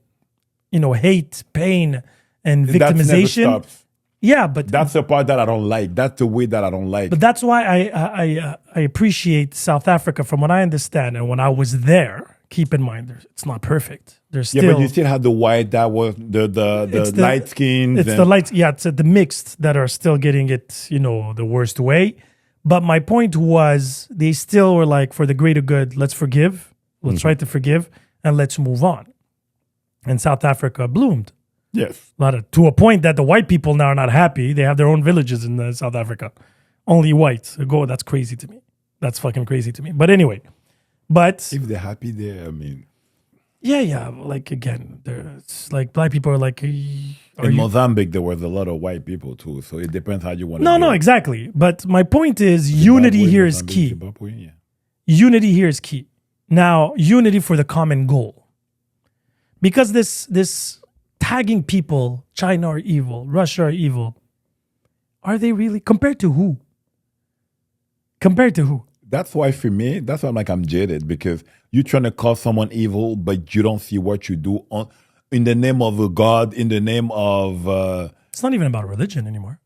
A: hate, pain, and
B: That never
A: victimization.
B: stops.
A: Yeah, but
B: That's the part that I don't like. That's the way that I don't like.
A: But that's why I appreciate South Africa from what I understand. And when I was there, keep in mind, it's not perfect. There's still...
B: Yeah, but you still have the white that was the light skins.
A: It's the lights. Yeah, it's the mixed that are still getting it, the worst way. But my point was, they still were like, for the greater good, let's forgive. Let's try to forgive and let's move on. And South Africa bloomed.
B: Yes.
A: To a point that the white people now are not happy. They have their own villages in South Africa. Only whites. That's crazy to me. That's fucking crazy to me. But anyway,
B: If they're happy there, I mean.
A: yeah. Like, again, it's like black people are like...
B: In Mozambique, there was a lot of white people too. So it depends how you want to
A: No, exactly. But my point is, unity here is key.
B: Zimbabwe, yeah.
A: Unity here is key. Now, unity for the common goal. Because this tagging people, China are evil, Russia are evil, are they really? Compared to who?
B: That's why for me, that's why I'm jaded, because you're trying to call someone evil, but you don't see what you do in the name of a God, in the name of...
A: It's not even about religion anymore.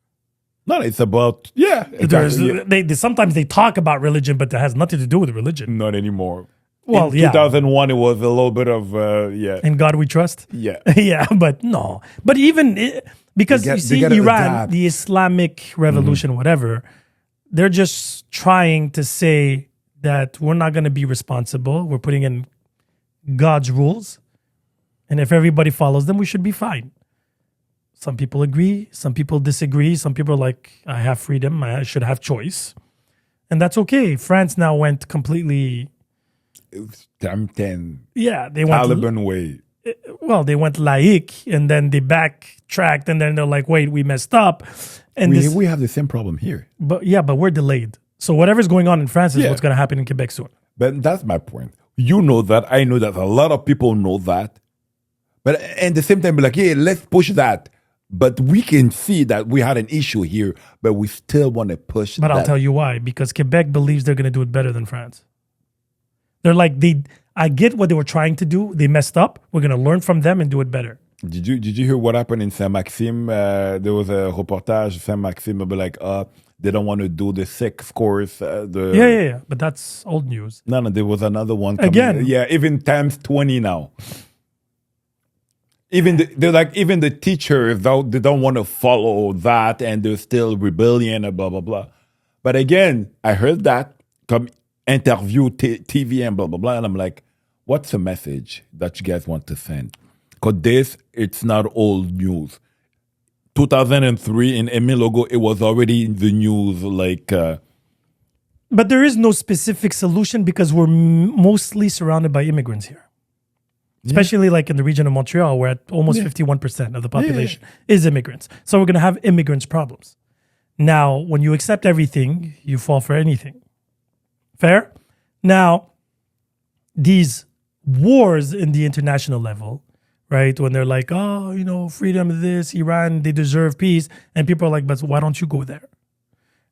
B: no, it's about... Yeah. Exactly,
A: They sometimes they talk about religion, but that has nothing to do with religion.
B: Not anymore.
A: Well,
B: in 2001, it was a little bit of... yeah.
A: In God we trust.
B: Yeah.
A: Yeah, but no. But even because
B: They
A: you see,
B: gotta
A: Iran,
B: adapt.
A: the Islamic revolution, whatever, they're just trying to say that we're not going to be responsible. We're putting in God's rules. And if everybody follows them, we should be fine. Some people agree. Some people disagree. Some people are like, I have freedom. I should have choice. And that's okay. France now went completely...
B: Time 10.
A: Yeah, they went...
B: Taliban way.
A: Well, they went laïque and then they backtracked and then they're like, wait, we messed up. And
B: We have the same problem here.
A: but we're delayed. So whatever's going on in France is
B: Yeah.
A: what's going to happen in Quebec soon.
B: But that's my point. You know that. I know that. A lot of people know that. But at the same time, be like, yeah, let's push that. But we can see that we had an issue here, but we still want to push
A: But
B: that.
A: I'll tell you why. Because Quebec believes they're going to do it better than France. They're like, I get what they were trying to do. They messed up. We're going to learn from them and do it better.
B: Did you hear what happened in Saint-Maxime? There was a reportage, Saint-Maxime, but like, they don't want to do the sex course.
A: Yeah. But that's old news.
B: No, there was another one. Coming.
A: Again.
B: Yeah, even times 20 now. Even the teachers, they don't want to follow that, and there's still rebellion and blah blah blah. But again, I heard that come interview TV and blah blah blah, and I'm like, what's the message that you guys want to send? Because it's not old news. 2003 in Emilogo, it was already in the news. Like,
A: But there is no specific solution because we're mostly surrounded by immigrants here. Especially like in the region of Montreal, where almost 51% of the population is immigrants. So we're going to have immigrants problems. Now, when you accept everything, you fall for anything. Fair? Now, these wars in the international level, right? When they're like, oh, freedom of this, Iran, they deserve peace. And people are like, but why don't you go there?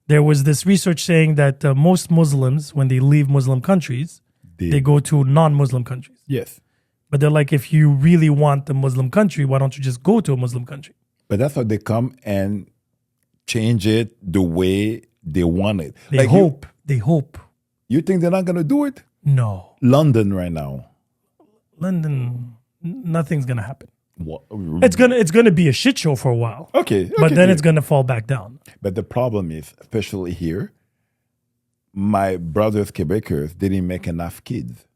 A: There was this research saying that most Muslims, when they leave Muslim countries, they go to non-Muslim countries.
B: yes.
A: But they're like, if you really want a Muslim country, why don't you just go to a Muslim country?
B: But that's how they come and change it the way they want it.
A: They hope.
B: You think they're not going to do it?
A: No.
B: London right now.
A: London, nothing's going to happen.
B: What?
A: It's gonna be a shit show for a while.
B: Okay.
A: But then it's going to fall back down.
B: But the problem is, especially here, my brothers Quebecers didn't make enough kids.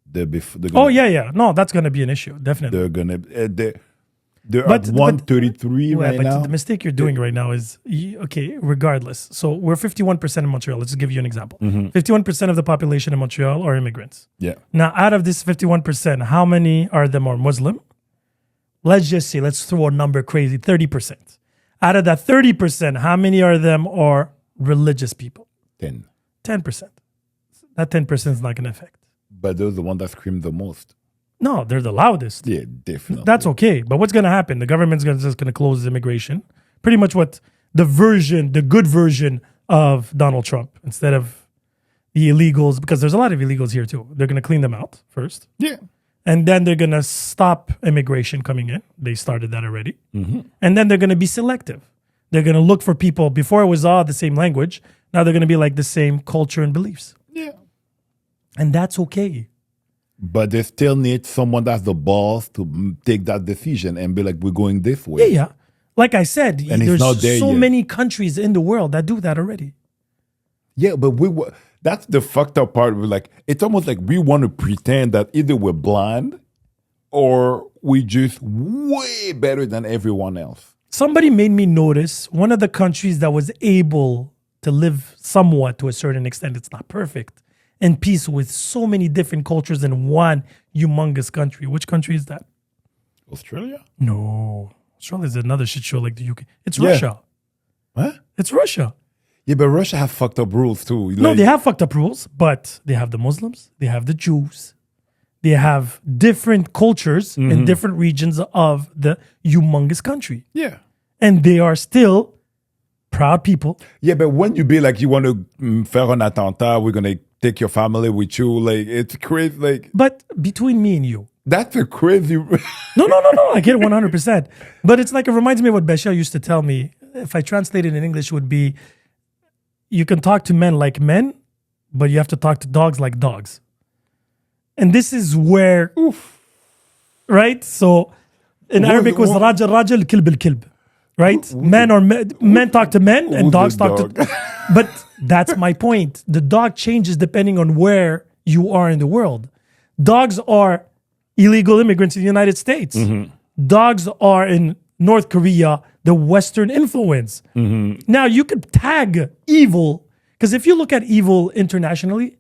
B: They're
A: Oh yeah. No, that's gonna be an issue, definitely.
B: They're gonna they're at 133 right
A: but
B: now.
A: the mistake you're doing right now is okay. Regardless, so we're 51% in Montreal. Let's just give you an example. 51% of the population in Montreal are immigrants.
B: Yeah.
A: Now, out of this 51%, how many are them are Muslim? Let's just say, let's throw a number crazy, 30%. Out of that 30%, how many are them are religious people?
B: 10.
A: 10%. That 10% is not going to affect.
B: But those are the ones that scream the most.
A: No, they're the loudest.
B: Yeah, definitely.
A: That's okay. But what's going to happen? The government's just going to close immigration. Pretty much what the good version of Donald Trump, instead of the illegals, because there's a lot of illegals here too. They're going to clean them out first.
B: Yeah.
A: And then they're going to stop immigration coming in. They started that already. And then they're going to be selective. They're going to look for people. Before it was all the same language. Now they're going to be like the same culture and beliefs.
B: Yeah.
A: And that's okay.
B: But they still need someone that's the boss to take that decision and be like, we're going this way.
A: Yeah. Like I said,
B: And it's
A: there's
B: not there
A: so
B: yet.
A: many countries in the world that do that already.
B: Yeah, but that's the fucked up part. We're like, it's almost like we want to pretend that either we're blind or we just way better than everyone else.
A: Somebody made me notice one of the countries that was able to live somewhat to a certain extent, it's not perfect, in peace with so many different cultures in one humongous country. Which country is that?
B: Australia?
A: No. Australia is another shit show like the UK. It's
B: Yeah.
A: Russia.
B: Huh?
A: It's Russia.
B: Yeah, but Russia has fucked up rules too.
A: No,
B: Like,
A: they have fucked up rules, but they have the Muslims, they have the Jews, they have different cultures in different regions of the humongous country.
B: Yeah.
A: And they are still proud people.
B: Yeah, but when you be like, you want to faire un attentat, we're going to take your family with you, like, it's crazy. Like,
A: But between me and you,
B: that's a crazy.
A: no, I get it 100%. But it's like, it reminds me of what Bashar used to tell me. If I translate it in English, would be, you can talk to men like men, but you have to talk to dogs like dogs. And this is where, right? So in Arabic was rajal rajal, kilb al kilb, right? Men talk to men and
B: Who's
A: dogs
B: the
A: talk
B: dog?
A: to. But that's my point. The dog changes depending on where you are in the world. Dogs are illegal immigrants in the United States. Dogs are in North Korea, the Western influence. Now you could tag evil, because if you look at evil internationally,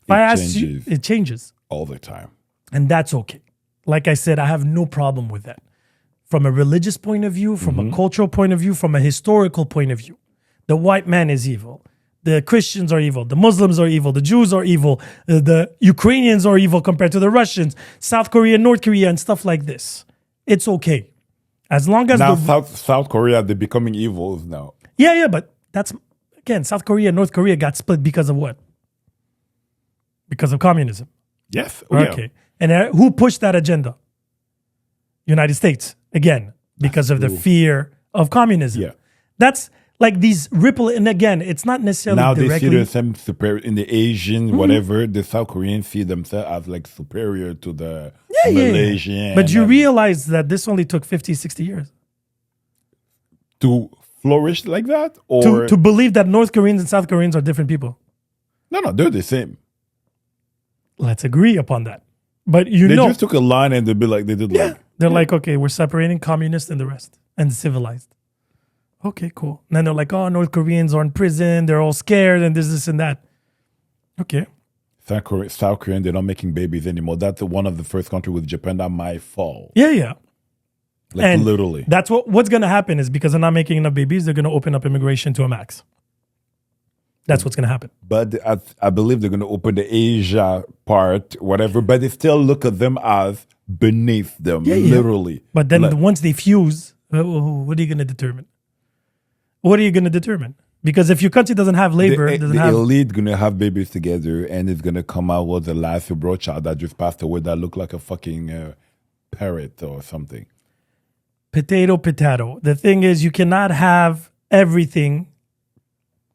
A: if I ask you,
B: changes.
A: it changes.
B: All the time.
A: And that's okay. Like I said, I have no problem with that. From a religious point of view, from a cultural point of view, from a historical point of view. The white man is evil. The Christians are evil. The Muslims are evil. The Jews are evil. The Ukrainians are evil compared to the Russians. South Korea, North Korea, and stuff like this. It's okay. As long as
B: Now,
A: the...
B: South Korea, they're becoming evils now.
A: Yeah, but that's... Again, South Korea and North Korea got split because of what? Because of communism.
B: Yes.
A: Okay. And who pushed that agenda? United States. Again, because of the fear of communism.
B: Yeah.
A: That's like these ripple. And again, it's not necessarily
B: Now they
A: directly.
B: see themselves superior in the Asian, whatever. The South Koreans see themselves as like superior to the Malaysian.
A: But you realize that this only took 50, 60 years.
B: To flourish like that? Or
A: To believe that North Koreans and South Koreans are different people.
B: No, they're the same.
A: Let's agree upon that. But
B: They just took a line and they'd be like, they did like.
A: They're like, okay, we're separating communist and the rest and civilized. Okay, cool. And then they're like, oh, North Koreans are in prison. They're all scared and this and that. Okay.
B: South Korean, they're not making babies anymore. That's one of the first countries with Japan that might fall.
A: Yeah.
B: Like
A: And
B: literally.
A: That's what's going to happen is because they're not making enough babies, they're going to open up immigration to a max. That's what's going to happen.
B: But I believe they're going to open the Asia part, whatever. But they still look at them as beneath them, literally.
A: But then once they fuse, what are you going to determine? What are you going to determine? Because if your country doesn't have labor,
B: the
A: doesn't have...
B: elite going to have babies together, and it's going to come out with the last bro child that just passed away that looked like a fucking parrot or something.
A: Potato. The thing is, you cannot have everything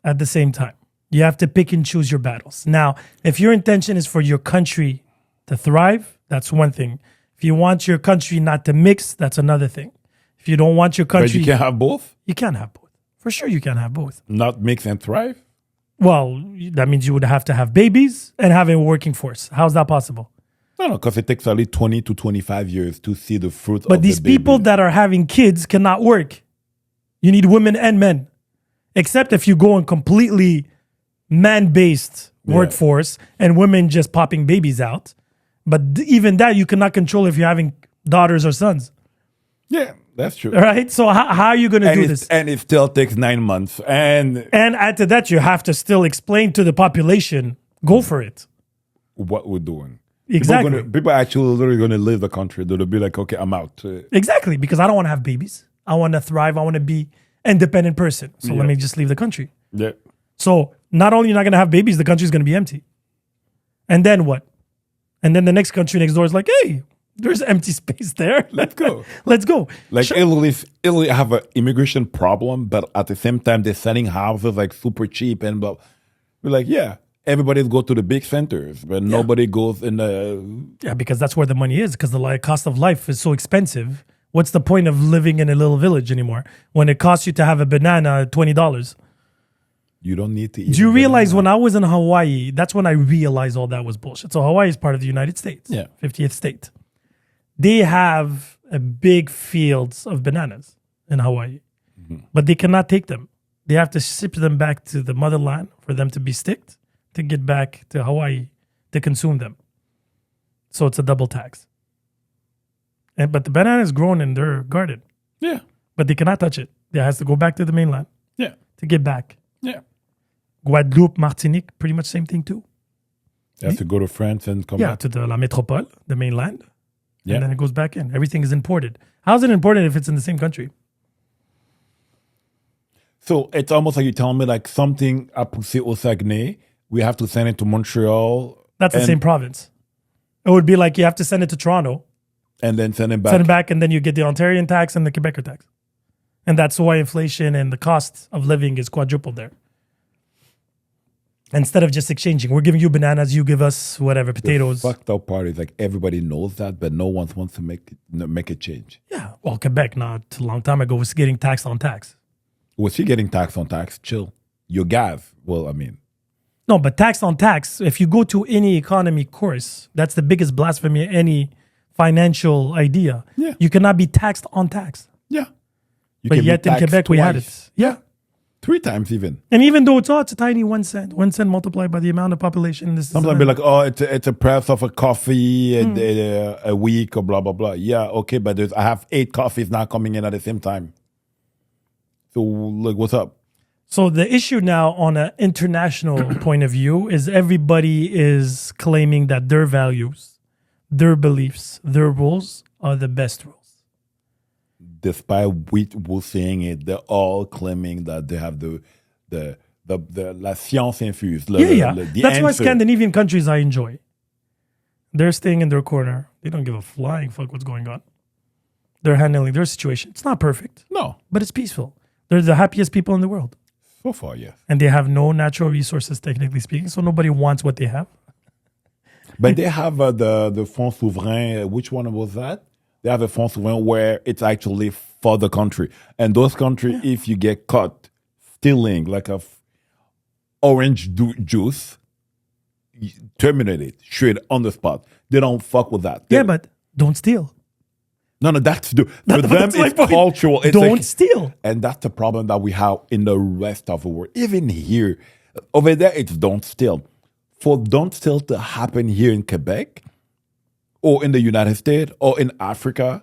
A: at the same time. You have to pick and choose your battles. Now, if your intention is for your country to thrive, that's one thing. If you want your country not to mix, that's another thing. If you don't want your country...
B: But you can't have both?
A: You can't have both. For sure you can have both.
B: Not mix and thrive?
A: Well, that means you would have to have babies and have a working force. How's that possible?
B: No, because it takes only 20 to 25 years to see the fruit
A: But
B: of
A: these
B: the baby.
A: people that are having kids cannot work. You need women and men. Except if you go in completely man-based workforce and women just popping babies out. But even that, you cannot control if you're having daughters or sons.
B: Yeah, that's true.
A: All right? So how are you going to do this?
B: And it still takes 9 months. And
A: And after that, you have to still explain to the population, go for it.
B: what we're doing.
A: Exactly.
B: People are actually literally going to leave the country. They'll be like, okay, I'm out.
A: Exactly, because I don't want to have babies. I want to thrive. I want to be independent person. So let me just leave the country.
B: Yeah.
A: So not only you're not going to have babies, the country's going to be empty. And then what? And then the next country next door is like, hey, there's empty space there.
B: Let's go.
A: Let's go.
B: Like Italy have an immigration problem, but at the same time, they're selling houses like super cheap and blah. We're like, yeah, everybody go to the big centers, but nobody goes in the.
A: Yeah, because that's where the money is, because the cost of life is so expensive. What's the point of living in a little village anymore when it costs you to have a banana $20?
B: You don't need to eat.
A: Do you realize when I was in Hawaii, that's when I realized all that was bullshit. So Hawaii is part of the United States.
B: Yeah.
A: 50th state. They have a big fields of bananas in Hawaii, but they cannot take them. They have to ship them back to the motherland for them to be sticked to get back to Hawaii to consume them. So it's a double tax. But the banana is grown in their garden,
B: Yeah.
A: but they cannot touch it. It has to go back to the mainland
B: Yeah.
A: to get back.
B: Yeah.
A: Guadeloupe, Martinique, pretty much same thing too.
B: You have to go to France and come
A: Yeah,
B: back.
A: to the La Métropole, the mainland.
B: Yeah.
A: And then it goes back in. Everything is imported. How's it imported if it's in the same country?
B: So it's almost like you're telling me like something à pousser au Saguenay, we have to send it to Montreal.
A: That's the
B: and-
A: same province. It would be like you have to send it to Toronto,
B: And then send it back.
A: send it back, and then you get the Ontarian tax and the Quebecer tax. And that's why inflation and the cost of living is quadrupled there. Instead of just exchanging, we're giving you bananas, you give us whatever, potatoes.
B: Fucked up part is like everybody knows that, but no one wants to make a change.
A: Yeah, well, Quebec not a long time ago was getting tax on tax.
B: Was she getting tax on tax? Chill. Your gas. Well, I mean,
A: No, but tax on tax, if you go to any economy course, that's the biggest blasphemy, any financial idea.
B: Yeah.
A: You cannot be taxed on tax.
B: yeah. You
A: But
B: can be
A: yet in
B: taxed
A: Quebec, we had
B: twice.
A: it. Yeah.
B: 3 times even.
A: And even though it's a tiny 1 cent, 1 cent multiplied by the amount of population. This
B: Sometimes
A: is
B: be like, oh, it's a price of a coffee a week or blah, blah, blah. Yeah, okay, but I have 8 coffees now coming in at the same time. So, like, what's up?
A: So the issue now on an international point of view is everybody is claiming that their values, their beliefs, their rules are the best rules.
B: Despite we're saying it, they're all claiming that they have the la science infused.
A: Yeah.
B: The
A: That's why
B: answer.
A: Scandinavian countries I enjoy. They're staying in their corner. They don't give a flying fuck what's going on. They're handling their situation. It's not perfect,
B: No,
A: but it's peaceful. They're the happiest people in the world.
B: so far, yes.
A: And they have no natural resources, technically speaking. So nobody wants what they have.
B: But they have the Fonds Souverain. Which one was that? They have a Fonds Souverain where it's actually for the country. And those countries, if you get caught stealing like orange juice, you terminate it straight on the spot. They don't fuck with that.
A: Yeah, but don't steal.
B: No, that's for them.
A: That's my
B: It's
A: point.
B: cultural. It's
A: Don't
B: like-
A: steal.
B: And that's the problem that we have in the rest of the world. Even here, over there, it's don't steal. For don't steal to happen here in Quebec or in the United States or in Africa,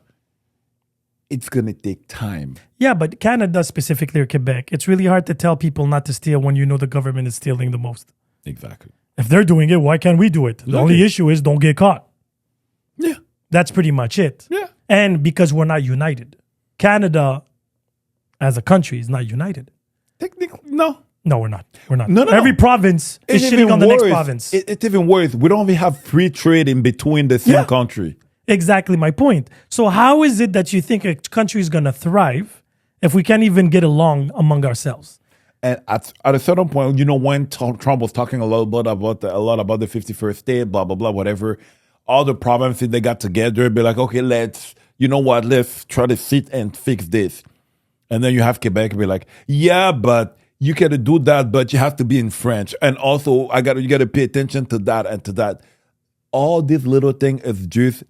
B: it's going to take time.
A: Yeah, but Canada specifically or Quebec, it's really hard to tell people not to steal when you know the government is stealing the most.
B: Exactly.
A: If they're doing it, why can't we do it? The only issue is don't get caught.
B: Yeah.
A: That's pretty much it.
B: Yeah.
A: And because we're not united. Canada as a country is not united.
B: Technically, no.
A: No, we're not. We're not.
B: No.
A: Every province is
B: It's
A: shitting
B: even
A: on the next
B: worse.
A: province.
B: It's even worse. We don't even have free trade in between the same
A: Yeah.
B: country.
A: Exactly my point. So how is it that you think a country is going to thrive if we can't even get along among ourselves?
B: And at a certain point, when Trump was talking a lot about the 51st state, blah, blah, blah, whatever, all the provinces, they got together and be like, okay, let's try to sit and fix this. And then you have Quebec be like, yeah, but you gotta do that, but you have to be in French. And also, you gotta pay attention to that and to that. All these little things is just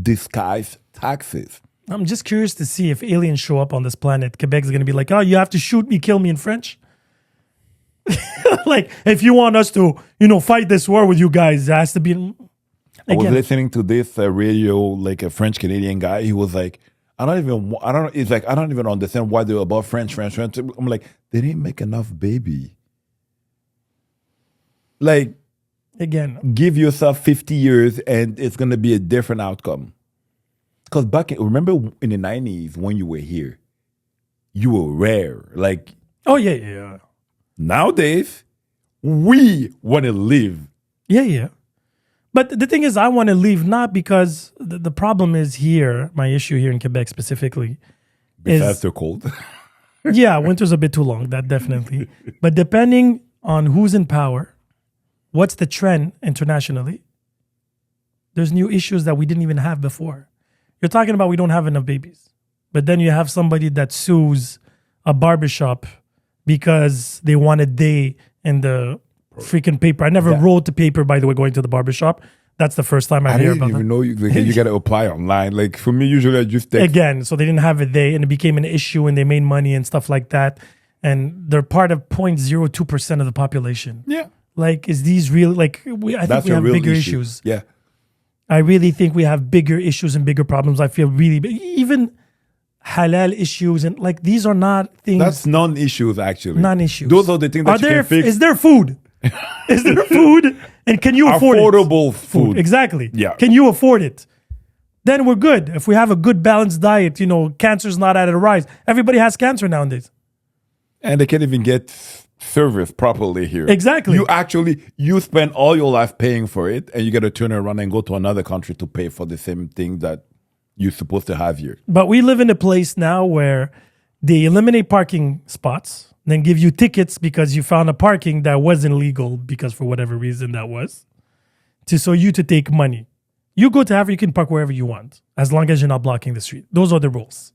B: disguised taxes.
A: I'm just curious to see if aliens show up on this planet. Quebec's going to be like, oh, you have to shoot me, kill me in French. Like, if you want us to, fight this war with you guys, it has to be.
B: I was listening to this radio, like a French Canadian guy. He was like, I don't even understand why they're about French. I'm like, they didn't make enough baby. Like,
A: again,
B: give yourself 50 years and it's going to be a different outcome. Because remember in the 90s when you were here, you were rare. Like,
A: oh, yeah.
B: Nowadays, we want to live.
A: Yeah. But the thing is, I want to leave not because the problem is here, my issue here in Quebec specifically.
B: Besides the cold.
A: Yeah, winter's a bit too long, that definitely. But depending on who's in power, what's the trend internationally, there's new issues that we didn't even have before. You're talking about we don't have enough babies. But then you have somebody that sues a barbershop because they want a day in the freaking paper. I never wrote the paper, by the way, going to the barbershop. That's the first time I hear about that.
B: I didn't even know you got to apply online. Like for me, usually I just text.
A: Again, so they didn't have a day and it became an issue and they made money and stuff like that. And they're part of 0.02% of the population.
B: Yeah.
A: Like, is these real? Like, I think we have bigger issues.
B: Yeah.
A: I really think we have bigger issues and bigger problems. I feel really big. Even halal issues and like these are not things.
B: That's non-issues actually.
A: Non-issues.
B: Those are the things that you can fix.
A: Is there food? Is there food? And can you afford
B: affordable food?
A: Exactly.
B: Yeah.
A: Can you afford it? Then we're good. If we have a good balanced diet, cancer's not at a rise. Everybody has cancer nowadays.
B: And they can't even get service properly here.
A: Exactly.
B: You spend all your life paying for it and you got to turn around and go to another country to pay for the same thing that you're supposed to have here.
A: But we live in a place now where they eliminate parking spots, then give you tickets because you found a parking that wasn't legal because for whatever reason that was, so you to take money. You go to Africa, you can park wherever you want as long as you're not blocking the street. Those are the rules.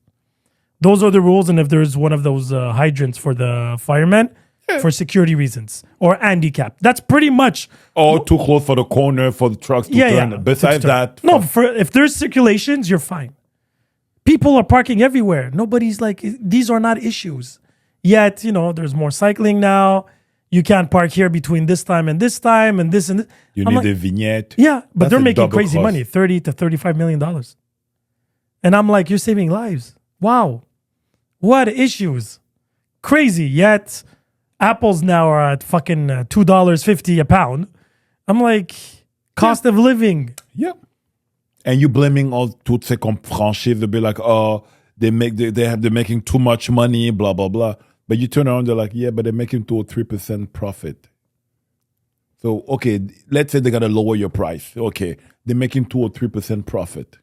A: And if there's one of those hydrants for the firemen, for security reasons or handicap, that's pretty much.
B: Or too close for the corner for the trucks to turn.
A: Yeah.
B: Besides that,
A: if there's circulations, you're fine. People are parking everywhere. Nobody's like, these are not issues. Yet, there's more cycling now. You can't park here between this time and this time and this and this.
B: You need a vignette.
A: Yeah, but they're making crazy
B: cost.
A: money, $30 to $35 million. And I'm like, you're saving lives. Wow. What issues? Crazy. Yet, apples now are at fucking $2.50 a pound. I'm like, cost of living.
B: Yep. And you blaming all toutes ces franchises to be like, oh, they're making too much money, blah, blah, blah. But you turn around, they're like, yeah, but they're making 2 or 3% profit. So, okay, let's say they got to lower your price. Okay, they're making 2 or 3% profit.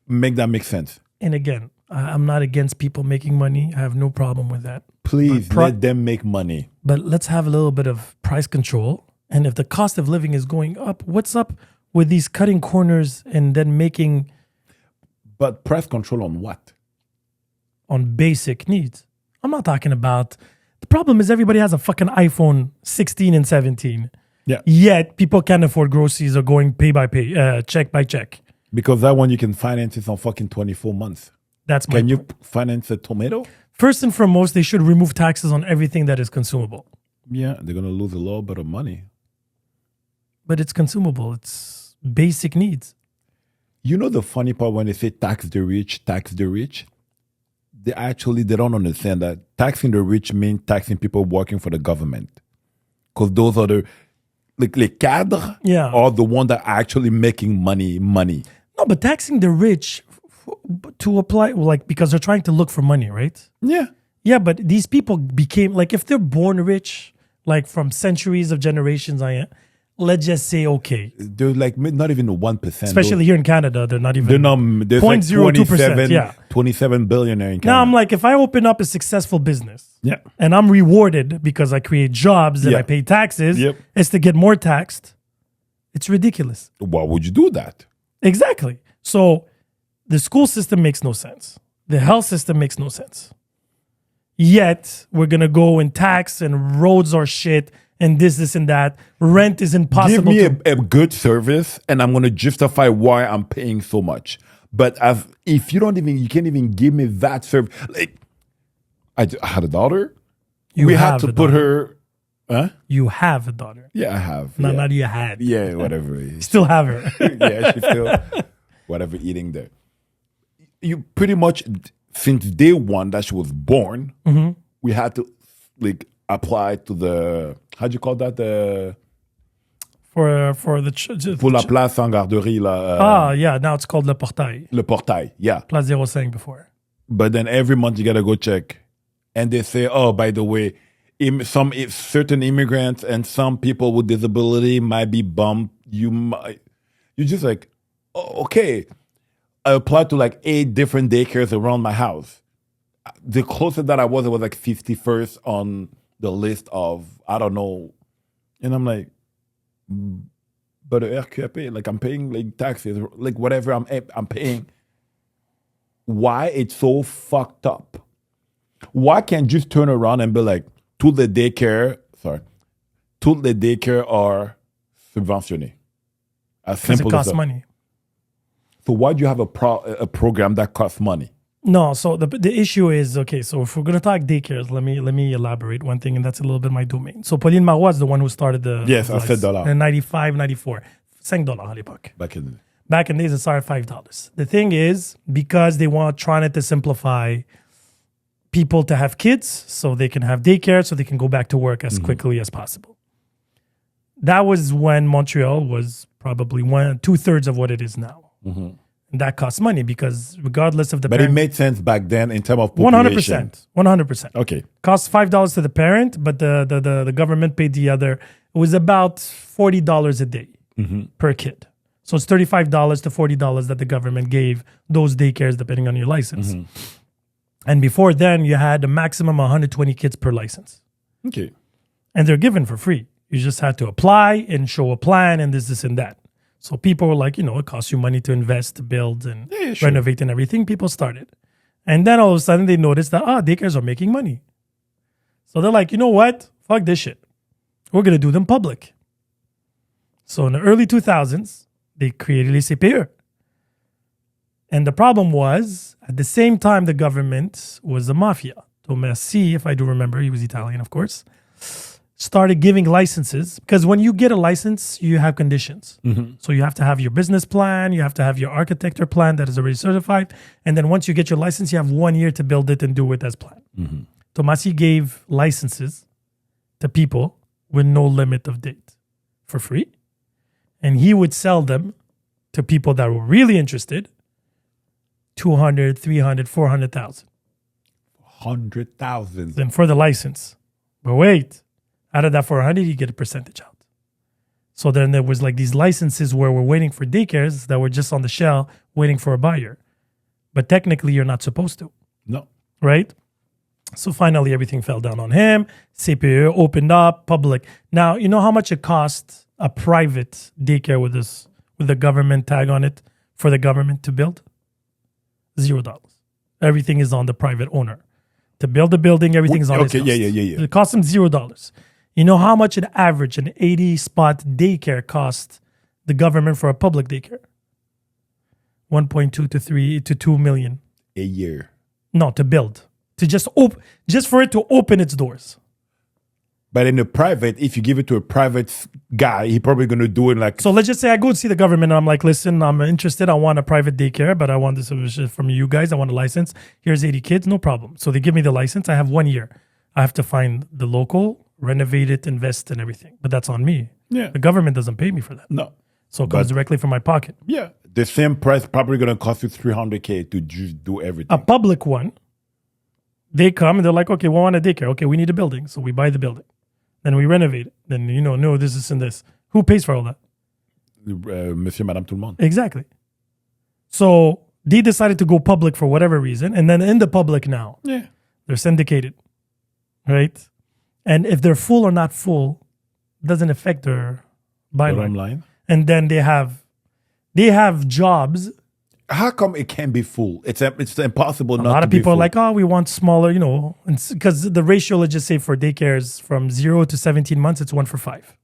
B: Make that make sense.
A: And again, I'm not against people making money. I have no problem with that.
B: Please let them make money.
A: But let's have a little bit of price control. And if the cost of living is going up, what's up with these cutting corners and then making...
B: But price control on what?
A: On basic needs. I'm not talking about... The problem is everybody has a fucking iPhone 16 and 17.
B: Yeah.
A: Yet people can't afford groceries or going pay by pay, check by check.
B: Because that one you can finance it on fucking 24 months.
A: That's my
B: Can you finance a tomato?
A: First and foremost, they should remove taxes on everything that is consumable.
B: Yeah, they're going to lose a little bit of money.
A: But it's consumable. It's basic needs.
B: You know the funny part when they say tax the rich, they don't understand that taxing the rich means taxing people working for the government. Because those are les cadres are the one that are actually making money.
A: No, but taxing the rich to apply, because they're trying to look for money, right?
B: Yeah.
A: Yeah, but these people became, if they're born rich, from centuries of generations, let's just say okay.
B: They're not even 1%.
A: Especially here in Canada, they're not even.
B: They're not. There's
A: 0.02%. Yeah.
B: 27 billionaire in Canada.
A: Now I'm like, if I open up a successful business,
B: yeah,
A: and I'm rewarded because I create jobs and I pay taxes, it's to get more taxed. It's ridiculous.
B: Why would you do that?
A: Exactly. So the school system makes no sense. The health system makes no sense. Yet we're gonna go and tax and roads are shit and this and that. Rent is
B: Give
A: impossible.
B: me a good service, and I'm going to justify why I'm paying so much. But if you can't even give me that service. Like, I had a daughter.
A: You
B: we had
A: have
B: to
A: a
B: put
A: daughter.
B: her. Huh?
A: You have a daughter.
B: Yeah, I have.
A: No,
B: yeah.
A: not you had.
B: Yeah, whatever.
A: Still have her.
B: Yeah, she's still whatever eating there. You pretty much since day one that she was born, we had to like apply to the how'd you call that
A: for the
B: pour la place en garderie là.
A: yeah, now it's called Le Portail.
B: Le portail, yeah.
A: Place 05 before.
B: But then every month you gotta go check, and they say, oh, by the way, certain immigrants and some people with disability might be bumped. You're just like, oh, okay. I applied to like 8 different daycares around my house. The closest that I was, it was like 51st on the list of, I don't know. And I'm like, but the RQAP, like I'm paying like taxes, like whatever I'm paying. Why it's so fucked up? Why can't you just turn around and be like, tout the daycare are subventionné? As
A: Because it
B: simple as
A: costs
B: that.
A: money.
B: So why do you have a program that costs money?
A: No, so the issue is, okay, so if we're going to talk daycares, let me elaborate one thing, and that's a little bit my domain. So Pauline Marois is the one who started the...
B: Yes, à $7.
A: In 95, 94. $5 à l'époque.
B: Back in the
A: Days, it started $5. The thing is, because they want trying to simplify people to have kids so they can have daycare, so they can go back to work as quickly as possible. That was when Montreal was probably 2/3 of what it is now. And that costs money because regardless of the
B: But
A: parent,
B: it made sense back then in terms of population.
A: 100%.
B: Okay.
A: Costs $5 to the parent, but the government paid the other. It was about $40 a day per kid. So it's $35 to $40 that the government gave those daycares depending on your license. And before then, you had a maximum 120 kids per license.
B: Okay.
A: And they're given for free. You just had to apply and show a plan and this and that. So people were like, it costs you money to invest, to build and renovate and everything. People started. And then all of a sudden they noticed that, daycares are making money. So they're like, you know what? Fuck this shit. We're going to do them public. So in the early 2000s, they created les CPE. And the problem was, at the same time, the government was a mafia. So Merci, if I do remember, he was Italian, of course, started giving licenses. Because when you get a license, you have conditions. So you have to have your business plan, you have to have your architecture plan that is already certified. And then once you get your license, you have 1 year to build it and do it as planned. Tomasi gave licenses to people with no limit of date for free. And he would sell them to people that were really interested, 200, 300, 400,000.
B: 100,000.
A: Then for the license. But wait, out of that 400, you get a percentage out. So then there was like these licenses where we're waiting for daycares that were just on the shelf waiting for a buyer. But technically, you're not supposed to.
B: No.
A: Right? So finally, everything fell down on him. CPE opened up, public. Now, you know how much it costs a private daycare with the government tag on it for the government to build? $0. Everything is on the private owner. To build the building, everything's on his cost.
B: Yeah.
A: It costs him $0. You know how much an average, an 80-spot daycare costs the government for a public daycare? 1.2 to 3 to 2 million.
B: A year.
A: No, to build. To just for it to open its doors.
B: But in a private, if you give it to a private guy, he probably going to do it like...
A: So let's just say I go see the government and I'm like, listen, I'm interested. I want a private daycare, but I want this from you guys. I want a license. Here's 80 kids. No problem. So they give me the license. I have 1 year. I have to find the local, renovate it, invest and everything. But that's on me.
B: Yeah.
A: The government doesn't pay me for that.
B: No.
A: So it comes directly from my pocket.
B: Yeah. The same price probably going to cost you $300K to just do everything.
A: A public one, they come and they're like, okay, we want a daycare. Okay, we need a building. So we buy the building. Then we renovate it. Then, no, this and this. Who pays for all that?
B: Monsieur, Madame, tout le monde.
A: Exactly. So they decided to go public for whatever reason. And then in the public now, they're syndicated. Right? And if they're full or not full, doesn't affect their byline.
B: Bottom line.
A: And then they have jobs
B: How come it can't be full? It's impossible
A: A
B: not
A: lot
B: to
A: of
B: be
A: people are
B: full.
A: like, oh, we want smaller, because the ratio, let's just say for daycares from 0 to 17 months, it's 1 for 5.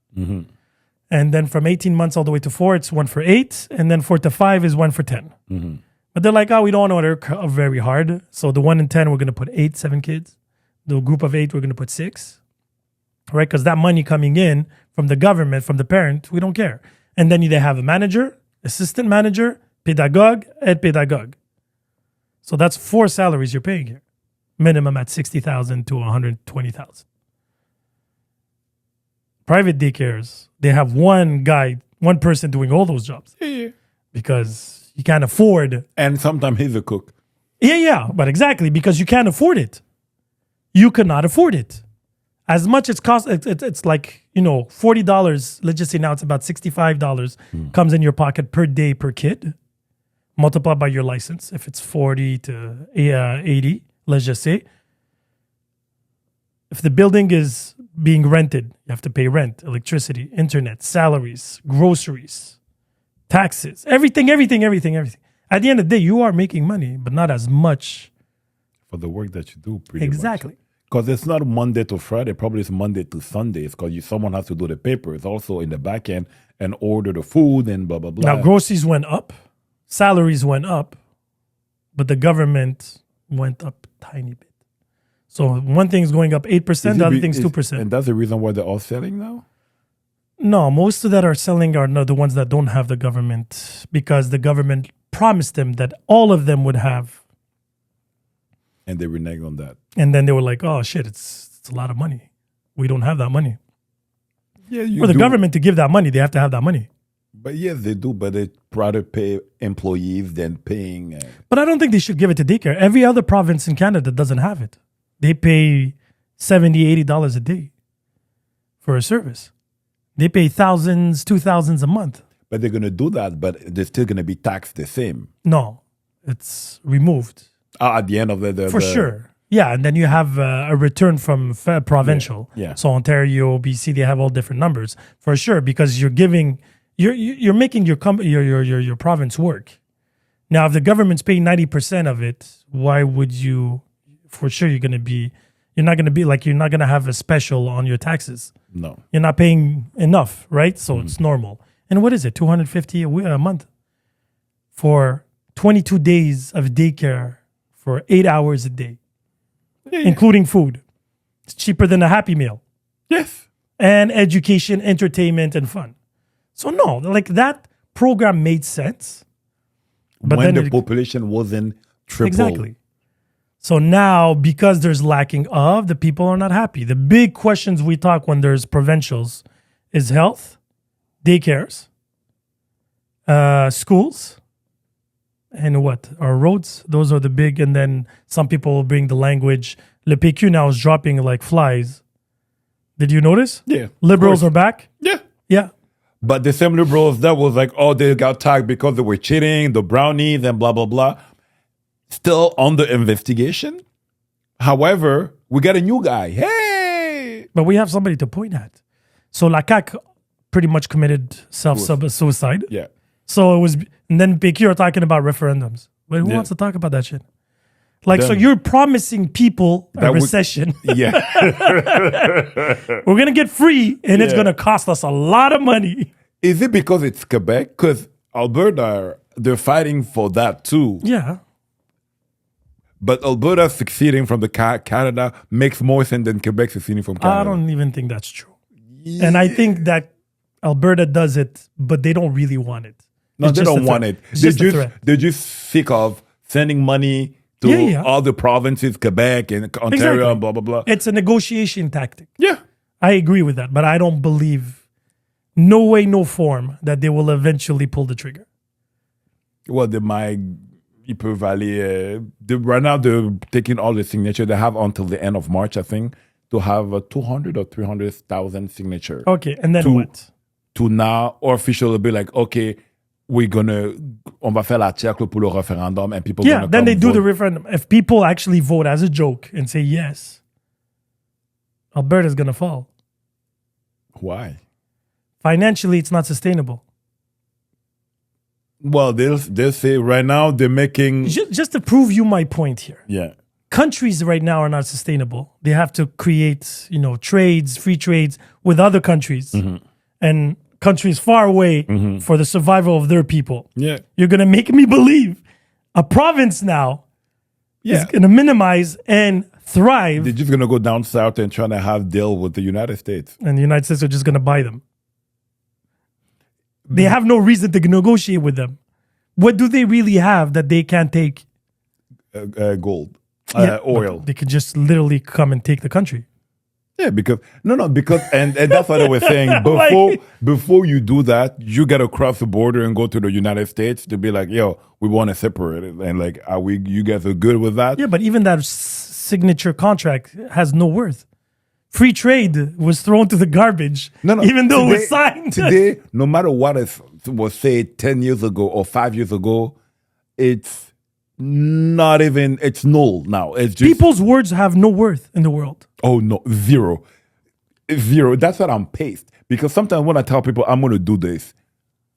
A: And then from 18 months all the way to 4, it's 1 for 8. And then 4 to 5 is 1 for 10. But they're like, oh, we don't want to work very hard. So the 1 in 10, we're going to put 7 kids. The group of 8, we're going to put 6. Right? Because that money coming in from the government, from the parent, we don't care. And then they have a manager, assistant manager, pédagogue, aide pédagogue. So that's 4 salaries you're paying here. Minimum at 60,000 to 120,000. Private daycares, they have one person doing all those jobs. Because you can't afford.
B: And sometimes he's a cook.
A: Yeah, but exactly, because you can't afford it. You cannot afford it. As much as cost, it's like, $40. Let's just say now it's about $65 comes in your pocket per day per kid. Multiply by your license. If it's 40 to 80, let's just say. If the building is being rented, you have to pay rent, electricity, internet, salaries, groceries, taxes, everything. At the end of the day, you are making money, but not as much.
B: For the work that you do, pretty
A: Exactly.
B: Because it's not Monday to Friday, probably it's Monday to Sunday. It's because someone has to do the papers also in the back end and order the food and blah, blah, blah.
A: Now, groceries went up, salaries went up, but the government went up a tiny bit. So one thing's going up 8%, the other thing's 2%.
B: And that's the reason why they're all selling now?
A: No, most of that are selling are not the ones that don't have the government, because the government promised them that all of them would have.
B: And they reneged on that.
A: And then they were like, oh shit, it's a lot of money. We don't have that money.
B: Yeah, you
A: For the
B: do.
A: government to give that money, they have to have that money.
B: But yes, they do, but they rather pay employees than paying.
A: But I don't think they should give it to daycare. Every other province in Canada doesn't have it. They pay $70, $80 a day for a service. They pay thousands, $2,000s a month.
B: But they're going to do that, but they're still going to be taxed the same.
A: No, it's removed.
B: At the end of
A: For sure. Yeah, and then you have a return from provincial.
B: Yeah.
A: So Ontario, BC, they have all different numbers for sure, because you're giving, you're making your province work. Now, if the government's paying 90% of it, why would you? For sure, you're not going to have a special on your taxes.
B: No.
A: You're not paying enough, right? So it's normal. And what is it? $250 a month for 22 days of daycare for 8 hours a day, including food. It's cheaper than a Happy Meal.
B: Yes.
A: And education, entertainment, and fun. So no, like that program made sense. But
B: when
A: then
B: the population wasn't triple.
A: Exactly. So now, because there's lacking of, the people are not happy. The big questions we talk when there's provincials is health, daycares, schools, and what? Our roads. Those are the big, and then some people will bring the language. Le PQ now is dropping like flies. Did you notice?
B: Yeah.
A: Liberals are back?
B: Yeah.
A: Yeah.
B: But the same liberals that was like, oh, they got tagged because they were cheating, the brownies and blah, blah, blah. Still under investigation. However, we got a new guy. Hey!
A: But we have somebody to point at. So la CAQ pretty much committed suicide.
B: Yeah.
A: So it was, and then PQ are talking about referendums. But who wants to talk about that shit? Like, so you're promising people a recession.
B: Yeah.
A: We're going to get free, and it's going to cost us a lot of money.
B: Is it because it's Quebec? Because Alberta, they're fighting for that too.
A: Yeah.
B: But Alberta succeeding from the Canada makes more sense than Quebec succeeding from Canada.
A: I don't even think that's true. Yeah. And I think that Alberta does it, but they don't really want it.
B: No, they don't want it. They're just sick of sending money to all the provinces, Quebec and Ontario, and blah, blah, blah.
A: It's a negotiation tactic.
B: Yeah.
A: I agree with that, but I don't believe, no way, no form, that they will eventually pull the trigger.
B: Well, they might. Right now, they're taking all the signatures. They have until the end of March, I think, to have 200 or 300,000 signatures.
A: Okay, and then what?
B: To now officially be like, okay, on va faire la check pour le referendum, and people.
A: Yeah, then they do the referendum. If people actually vote as a joke and say yes, Alberta's gonna fall.
B: Why?
A: Financially, it's not sustainable.
B: Well, they'll say right now they're making
A: Just to prove you my point here.
B: yeah.
A: Countries right now are not sustainable. They have to create, trades, free trades with other countries and countries far away for the survival of their people.
B: Yeah.
A: You're going to make me believe a province now is going to minimize and thrive,
B: They're just gonna go down south and trying to have deal with the United States.
A: and the United States are just going to buy them. They have no reason to negotiate with them. What do they really have that they can't take?
B: Gold,
A: Yeah,
B: oil.
A: but they could just literally come and take the country.
B: Yeah, because and that's what I was saying before you do that, you gotta cross the border and go to the United States to be like, yo, we want to separate it, and like, you guys are good with that?
A: Yeah, but even that signature contract has no worth. Free trade was thrown to the garbage, even though it was signed.
B: Today, no matter what it was said 10 years ago or 5 years ago, it's not even, it's null now. It's just,
A: People's words have no worth in the world.
B: oh no, zero. That's what I'm pissed. Because sometimes when I tell people I'm going to do this,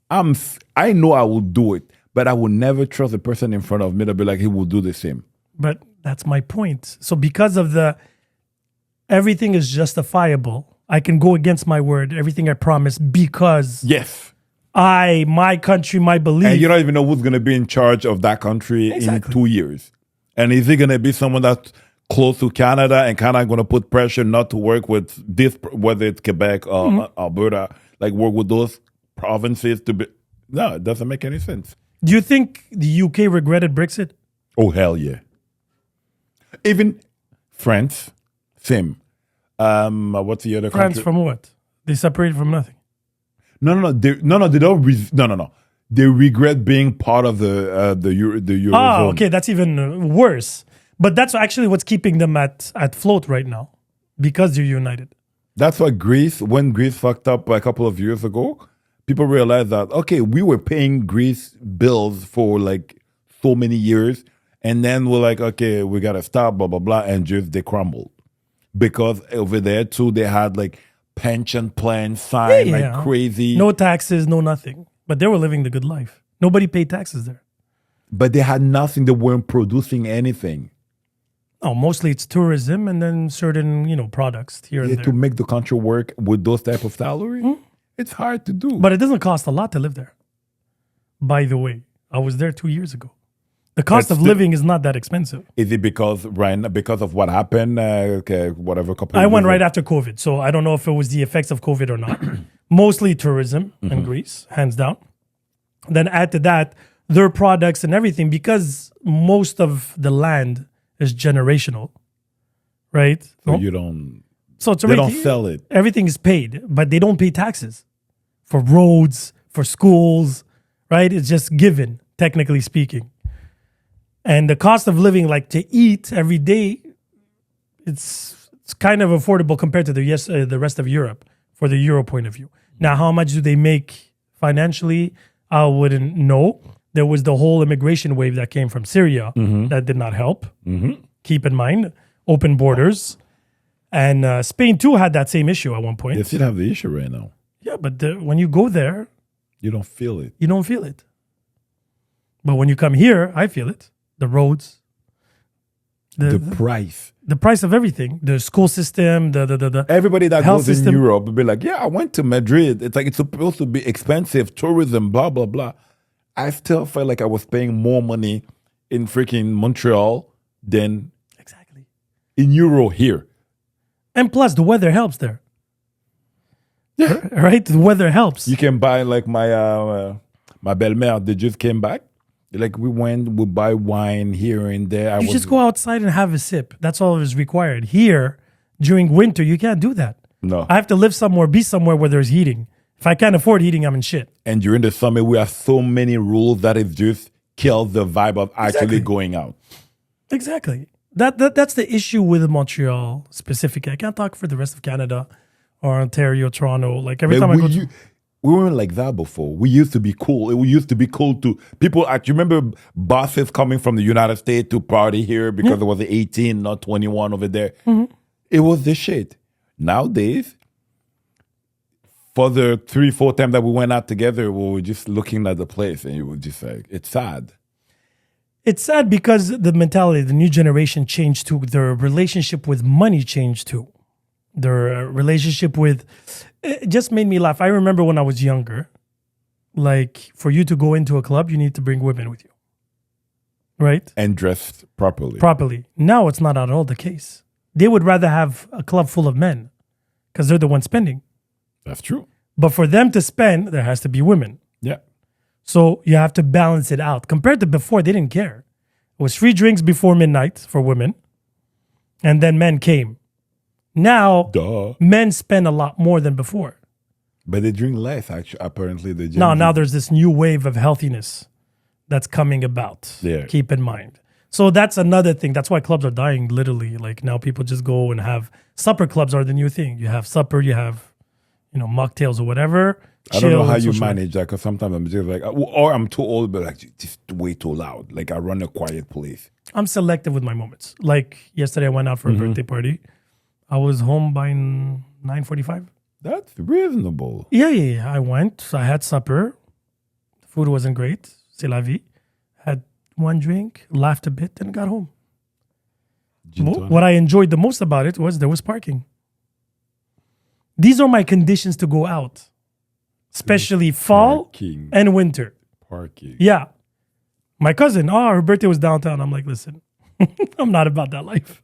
B: I know I will do it, but I will never trust the person in front of me to be like, he will do the same.
A: But that's my point. So because of everything is justifiable, I can go against my word, everything I promise, because
B: Yes.
A: my country, my belief.
B: And you don't even know who's going to be in charge of that country in 2 years. And is it going to be someone that's close to Canada and kind of going to put pressure not to work with this, whether it's Quebec or Alberta, like work with those provinces to be? No, it doesn't make any sense.
A: Do you think the UK regretted Brexit?
B: Oh, hell yeah. Even France, same. What's the other
A: France
B: country?
A: from what? They separated from nothing.
B: No. They don't. No. They regret being part of the Eurozone.
A: Oh, okay, that's even worse. But that's actually what's keeping them at float right now, because they're united.
B: That's why when Greece fucked up a couple of years ago, people realized that, okay, we were paying Greece bills for like so many years, and then we're like, okay, we gotta stop, blah blah blah, and just they crumbled because over there too they had like pension plans signed like crazy,
A: no taxes, no nothing, but they were living the good life. Nobody paid taxes there.
B: but they had nothing. They weren't producing anything.
A: Oh, mostly it's tourism and then certain products here and
B: Yeah,
A: there.
B: to make the country work with those type of salary, it's hard to do.
A: But it doesn't cost a lot to live there. By the way, I was there 2 years ago. The cost of living is not that expensive.
B: Is it because of what happened? Whatever.
A: I went right after COVID, so I don't know if it was the effects of COVID or not. Mostly tourism in Greece, hands down. Then add to that their products and everything, because most of the land is generational, right?
B: So you don't.
A: So it's
B: They
A: already,
B: don't sell it.
A: Everything is paid, but they don't pay taxes for roads, for schools, right? It's just given, technically speaking. And the cost of living, like to eat every day, it's kind of affordable compared to the rest of Europe for the Euro point of view. Now, how much do they make financially? I wouldn't know. There was the whole immigration wave that came from Syria that did not help. Keep in mind, open borders. And Spain too had that same issue at one point.
B: They still have the issue right now.
A: Yeah, but when you go there,
B: You don't feel it.
A: you don't feel it. But when you come here, I feel it. The roads,
B: The price.
A: the price of everything, the school system, the
B: Everybody that
A: health
B: goes
A: system.
B: in Europe will be like, yeah, I went to Madrid. It's like it's supposed to be expensive, tourism, blah, blah, blah. I still felt like I was paying more money in freaking Montreal than
A: Exactly.
B: in Euro here.
A: And plus, the weather helps there.
B: Yeah.
A: Right? The weather helps.
B: You can buy like my belle-mère, they just came back. Like we buy wine here and there.
A: You just go outside and have a sip. That's all is required. Here, during winter, you can't do that.
B: No.
A: I have to live somewhere, be somewhere where there's heating. If I can't afford heating, I'm in shit.
B: And during the summer, we have so many rules that it just kills the vibe of actually going out.
A: Exactly. That's the issue with Montreal specifically. I can't talk for the rest of Canada or Ontario, Toronto. Like every time I go to...
B: We weren't like that before. We used to be cool. We used to be cool to people. You remember bosses coming from the United States to party here because it was 18, not 21 over there. It was the shit. Nowadays, for the 3-4 times that we went out together, we were just looking at the place and you were just like, it's sad.
A: It's sad because the mentality, the new generation changed too. Their relationship with money changed too. Their relationship with, it just made me laugh. I remember when I was younger, like for you to go into a club, you need to bring women with you. Right?
B: And dressed properly.
A: Properly. Now it's not at all the case. They would rather have a club full of men because they're the ones spending.
B: That's true.
A: But for them to spend, there has to be women.
B: Yeah.
A: So you have to balance it out. Compared to before, they didn't care. It was free drinks before midnight for women. And then men came. Now, men spend a lot more than before.
B: But they drink less, actually, apparently.
A: Now there's this new wave of healthiness that's coming about.
B: Yeah.
A: Keep in mind. So that's another thing. That's why clubs are dying, literally. Like now people just go and have supper clubs are the new thing. You have supper, you have, mocktails or whatever.
B: I don't know how you manage that because sometimes I'm just like, or I'm too old, but like just way too loud. Like I run a quiet place.
A: I'm selective with my moments. Like yesterday I went out for a birthday party. I was home by 9:45.
B: That's reasonable.
A: Yeah. I went. I had supper. The food wasn't great. C'est la vie. Had one drink, laughed a bit, and got home. What I enjoyed the most about it was there was parking. These are my conditions to go out. Especially fall and winter.
B: Parking.
A: Yeah. My cousin, her birthday was downtown. I'm like, listen, I'm not about that life.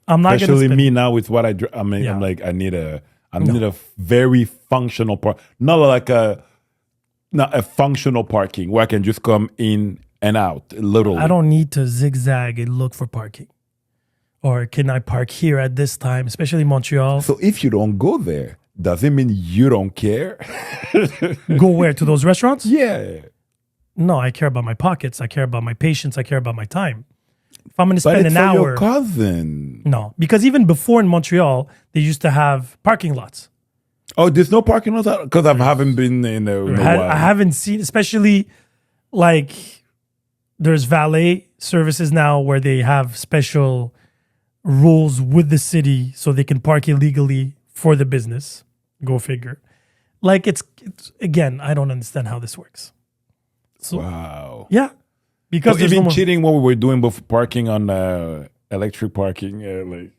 A: I'm not going to
B: Especially me now with what I'm like, I need a very functional park. Not a functional parking where I can just come in and out, literally.
A: I don't need to zigzag and look for parking. Or can I park here at this time, especially Montreal?
B: So if you don't go there, does it mean you don't care?
A: Go where? To those restaurants?
B: Yeah.
A: No, I care about my pockets. I care about my patience. I care about my time. If I'm going to spend an hour.
B: Your cousin.
A: No, because even before in Montreal, they used to have parking lots.
B: Oh, there's no parking lots? Because I haven't been in a while.
A: I haven't seen, especially like there's valet services now where they have special rules with the city so they can park illegally for the business. Go figure. Like it's again, I don't understand how this works. So,
B: wow.
A: Yeah. Because
B: so even cheating what we were doing before parking on electric parking.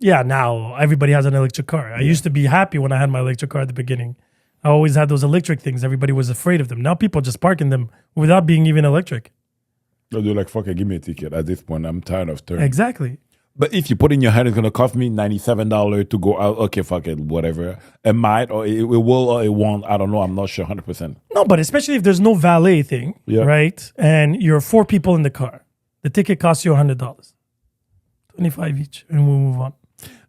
A: Yeah, now everybody has an electric car. I used to be happy when I had my electric car at the beginning. I always had those electric things. Everybody was afraid of them. Now people just park in them without being even electric.
B: They're like, fuck it, give me a ticket. At this point, I'm tired of turning.
A: Exactly.
B: But if you put in your hand, it's going to cost me $97 to go out. Okay, fuck it, whatever. It might, or it will, or it won't. I don't know. I'm not sure 100%.
A: No, but especially if there's no valet thing, right? And you're 4 people in the car. The ticket costs you $100. $25 each, and we'll move on.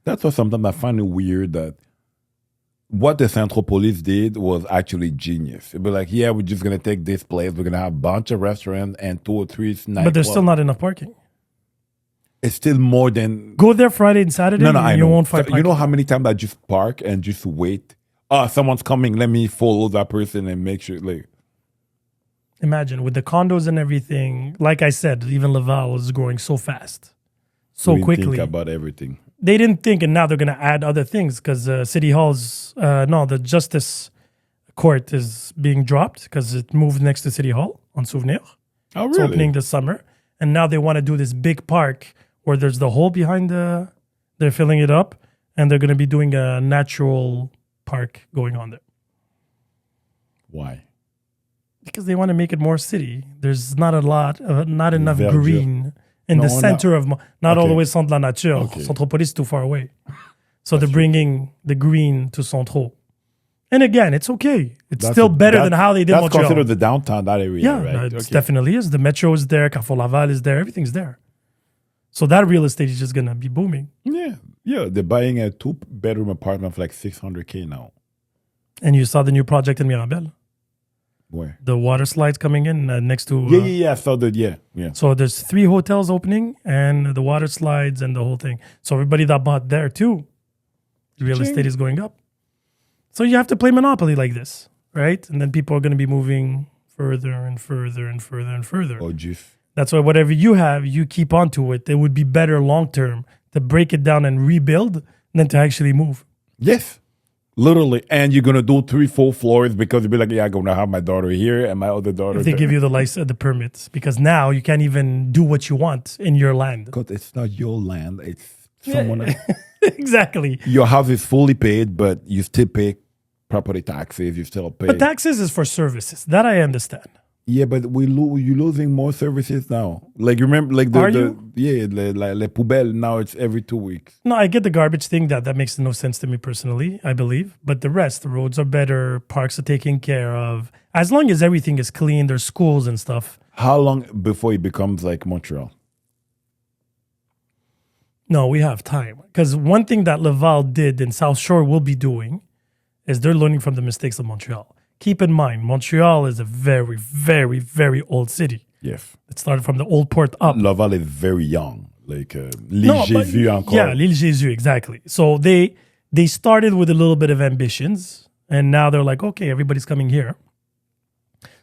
B: That's why sometimes I find it weird that what the Central Police did was actually genius. It'd be like, yeah, we're just going to take this place. We're going to have a bunch of restaurants and 2 or 3 nightclubs.
A: But there's still not enough parking.
B: It's still more than...
A: Go there Friday and Saturday and you won't find parking.
B: You know how many times I just park and just wait? Someone's coming. Let me follow that person and make sure...
A: Imagine, with the condos and everything, like I said, even Laval is growing so fast. So quickly.
B: Think about everything.
A: They didn't think, and now they're going to add other things because City Hall's... the Justice Court is being dropped because it moved next to City Hall on Souvenir.
B: Oh, really?
A: It's opening this summer. And now they want to do this big park where there's the hole behind they're filling it up, and they're going to be doing a natural park going on there.
B: Why?
A: Because they want to make it more city. There's not enough green in the center of, not all the way Centre de la Nature. Okay. Centropolis is too far away. So they're bringing the green to Centro. And again, it's okay. It's still better than how they did Montreal.
B: That's considered the downtown, that area, right?
A: It definitely is. The metro is there. Carrefour Laval is there. Everything's there. So that real estate is just going to be booming.
B: Yeah. They're buying a 2-bedroom apartment for like $600K now.
A: And you saw the new project in Mirabel.
B: Where?
A: The water slides coming in next to...
B: I saw that, yeah.
A: So there's 3 hotels opening and the water slides and the whole thing. So everybody that bought there too, the real estate is going up. So you have to play Monopoly like this, right? And then people are going to be moving further and further and further and further.
B: Oh, GIF.
A: That's why whatever you have, you keep on to it. It would be better long term to break it down and rebuild than to actually move.
B: Yes. Literally. And you're going to do 3-4 floors because you'll be like, yeah, I'm going to have my daughter here and my other daughter
A: If they
B: there.
A: give you the permits, because now you can't even do what you want in your land.
B: Because it's not your land. It's someone else.
A: Exactly.
B: Your house is fully paid, but you still pay property taxes. You still pay.
A: But taxes is for services. That I understand.
B: Yeah, but you're losing more services now. Like, remember, like
A: Are you?
B: yeah, les poubelles, now it's every 2 weeks.
A: No, I get the garbage thing. That makes no sense to me personally, I believe. But the rest, the roads are better, parks are taken care of. As long as everything is clean, there's schools and stuff.
B: How long before it becomes like Montreal?
A: No, we have time. Because one thing that Laval did and South Shore will be doing is they're learning from the mistakes of Montreal. Keep in mind, Montreal is a very, very, very old city.
B: Yes.
A: It started from the old port up.
B: Laval is very young. Like l'île Jésus encore.
A: Yeah, l'île Jésus, exactly. So they started with a little bit of ambitions, and now they're like, okay, everybody's coming here.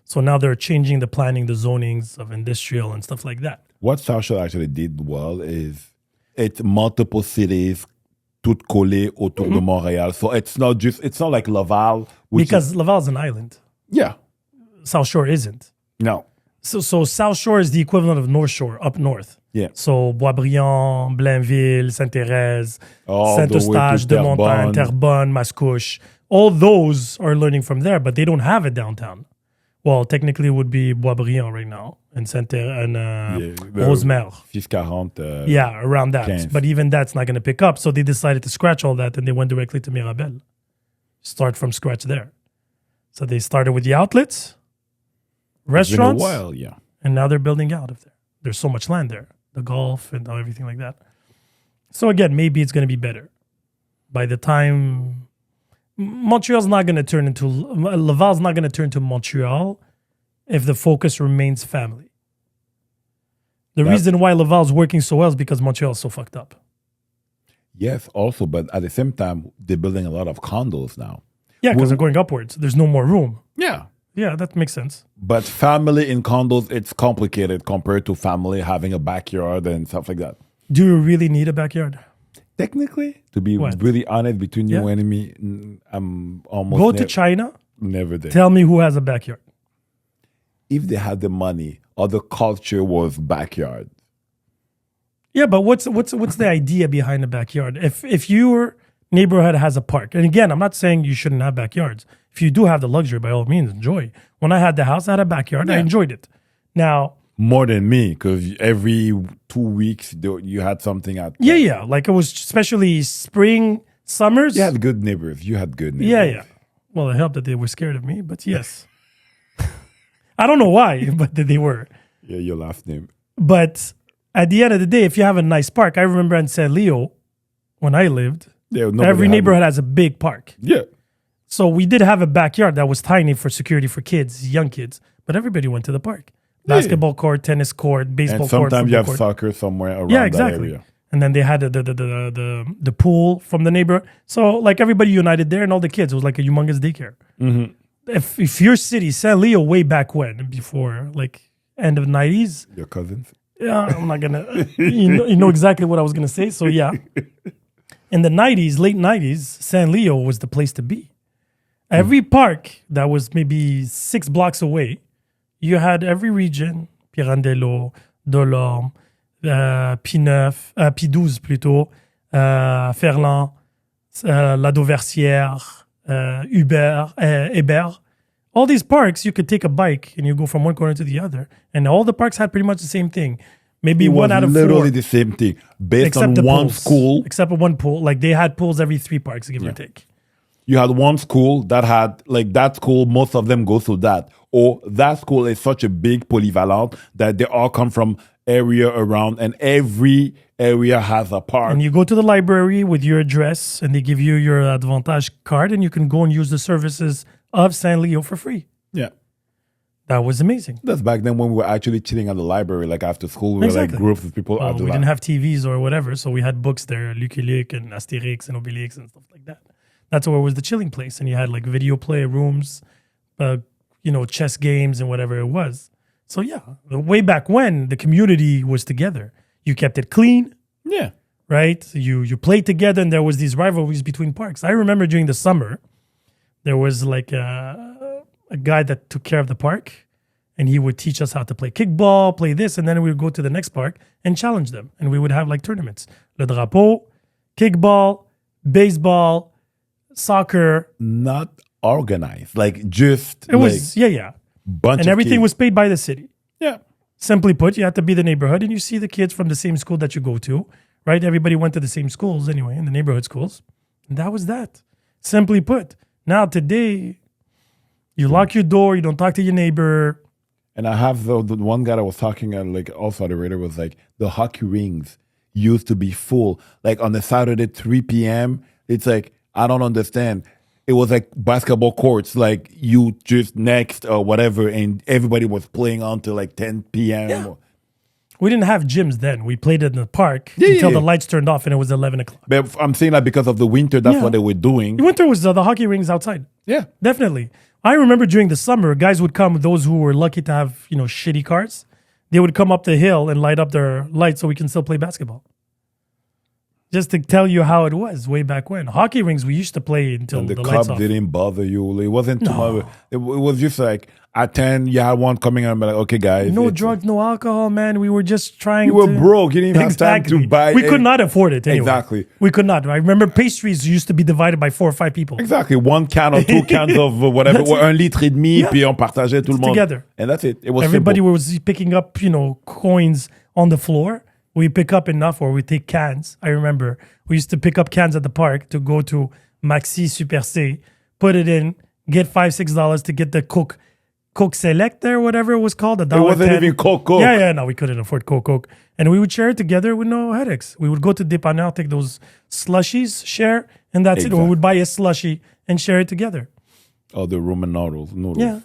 A: So now they're changing the planning, the zonings of industrial and stuff like that.
B: What South Shore actually did well is it's multiple cities tout collé autour de Montréal. So it's not like Laval.
A: Because Laval's an island.
B: Yeah.
A: South Shore isn't.
B: No.
A: So South Shore is the equivalent of North Shore, up north.
B: Yeah.
A: So Boisbriand, Blainville, Sainte-Thérèse,
B: All the way to
A: Saint-Eustache, de Montagne,
B: Terrebonne.
A: Terrebonne, Mascouche. All those are learning from there, but they don't have it downtown. Well, technically it would be Boisbriand right now and Rosemère.
B: 640.
A: Yeah, around that.
B: 15.
A: But even that's not going to pick up. So they decided to scratch all that and they went directly to Mirabel. Start from scratch there. So they started with the outlets, restaurants,
B: It's been a while, yeah.
A: and now they're building out of there. There's so much land there, the golf and everything like that. So again, maybe it's going to be better. By the time Montreal's not going to turn into, Laval's not going to turn to Montreal if the focus remains family. The reason why Laval's working so well is because Montreal's so fucked up.
B: Yes, also, but at the same time, they're building a lot of condos now.
A: Yeah, because they're going upwards. There's no more room.
B: Yeah.
A: Yeah, that makes sense.
B: But family in condos, it's complicated compared to family having a backyard and stuff like that.
A: Do you really need a backyard?
B: Technically, to be
A: What?
B: really honest, between you
A: Yeah.
B: and me, I'm almost
A: Go to China.
B: never there.
A: Tell me who has a backyard.
B: If they had the money, or the culture was backyard.
A: Yeah, but what's the idea behind a backyard? If your neighborhood has a park, and again, I'm not saying you shouldn't have backyards. If you do have the luxury, by all means, enjoy. When I had the house, I had a backyard. I
B: Yeah.
A: enjoyed it. Now,
B: More than me, because every 2 weeks you had something out.
A: yeah, like it was especially spring, summers.
B: You had good neighbors. You had good neighbors.
A: Yeah. Well, it helped that they were scared of me, but yes. I don't know why, but they were.
B: Yeah, your last name.
A: But at the end of the day, if you have a nice park, I remember in Saint Leo, when I lived,
B: Yeah, nobody
A: every
B: had
A: neighborhood
B: it.
A: has a big park.
B: Yeah.
A: So we did have a backyard that was tiny for security for kids, young kids, but everybody went to the park.
B: Yeah.
A: Basketball court, tennis court, baseball
B: And
A: court.
B: sometimes you have
A: football court.
B: soccer somewhere around
A: Yeah, exactly.
B: that area.
A: And then they had the pool from the neighborhood. So like everybody united there and all the kids. It was like a humongous daycare.
B: Mm-hmm.
A: If your city, San Leo, way back when, before like end of 90s,
B: Your cousins?
A: yeah, I'm not gonna. You know exactly what I was gonna say. So yeah, in the 90s, late 90s, San Leo was the place to be. Every park that was maybe 6 blocks away, you had every region: Pirandello, Delorme, P9, P12 plutôt, Ferland, La Dauversière, Hébert. All these parks, you could take a bike and you go from one corner to the other, and all the parks had pretty much the same thing. Maybe
B: It
A: one
B: was
A: out of
B: literally
A: 4,
B: the same thing. Based
A: except
B: on
A: the
B: one
A: pools.
B: school,
A: Except for one pool, like they had pools every 3 parks, give or take.
B: you had one school that had, like that school, most of them go through that. Or that school is such a big polyvalent that they all come from area around, and every area has a park.
A: And you go to the library with your address, and they give you your Advantage card, and you can go and use the services of San Leo for free.
B: Yeah.
A: That was amazing.
B: That's back then when we were actually chilling at the library, like after school, we were
A: Exactly.
B: like groups of people
A: Well,
B: at the
A: we
B: library.
A: didn't have TVs or whatever, so we had books there, Lucky Luke and Asterix and Obelix and stuff like that. That's where it was the chilling place, and you had like video play rooms, chess games and whatever it was. So yeah, way back when the community was together, you kept it clean.
B: Yeah.
A: right? You played together, and there was these rivalries between parks. I remember during the summer, there was like a guy that took care of the park, and he would teach us how to play kickball, play this, and then we would go to the next park and challenge them, and we would have like tournaments: le drapeau, kickball, baseball, soccer.
B: Not organized, like just
A: It was yeah,
B: bunch
A: and
B: of
A: everything
B: kids.
A: was paid by the city.
B: Yeah.
A: Simply put, you had to be the neighborhood, and you see the kids from the same school that you go to, right? Everybody went to the same schools anyway, in the neighborhood schools. And that was that. Simply put. Now, today, you lock your door, you don't talk to your neighbor.
B: And I have the one guy that was talking like also the radar was like the hockey rings used to be full. Like on the Saturday 3 p.m. It's like I don't understand. It was like basketball courts, like you just next or whatever, and everybody was playing until like 10 p.m.
A: Yeah. We didn't have gyms then. We played in the park until the lights turned off and it was 11 o'clock.
B: But I'm saying that because of the winter, that's what they were doing.
A: The winter was the hockey rings outside.
B: Yeah.
A: Definitely. I remember during the summer, guys would come, those who were lucky to have, shitty cars, they would come up the hill and light up their lights so we can still play basketball. Just to tell you how it was way back when. Hockey rings, we used to play until
B: And the
A: lights
B: club
A: off.
B: didn't bother you. It wasn't too much. It was just like at 10, you had one coming and I'm like, okay, guys.
A: No drugs, no alcohol, man. We were just trying
B: You were
A: to...
B: broke. You didn't even have time to buy.
A: We could not afford it anyway.
B: Exactly.
A: We could not. I remember pastries used to be divided by 4 or 5 people.
B: Exactly. One can or 2 cans of whatever.
A: That's
B: Or un litre et demi, puis on partageait tout le monde.
A: Together.
B: And that's it. It was
A: Everybody
B: simple.
A: was picking up, coins on the floor. We pick up enough, or we take cans. I remember we used to pick up cans at the park to go to Maxi Super C, put it in, get $5-6 to get the Coke Select or whatever it was called.
B: It wasn't even Coke.
A: Yeah, no, we couldn't afford Coke. And we would share it together with no headaches. We would go to Dépanneur, take those slushies, share, and that's it. Or we would buy a slushie and share it together.
B: Oh, the Roman noodles.
A: Yeah.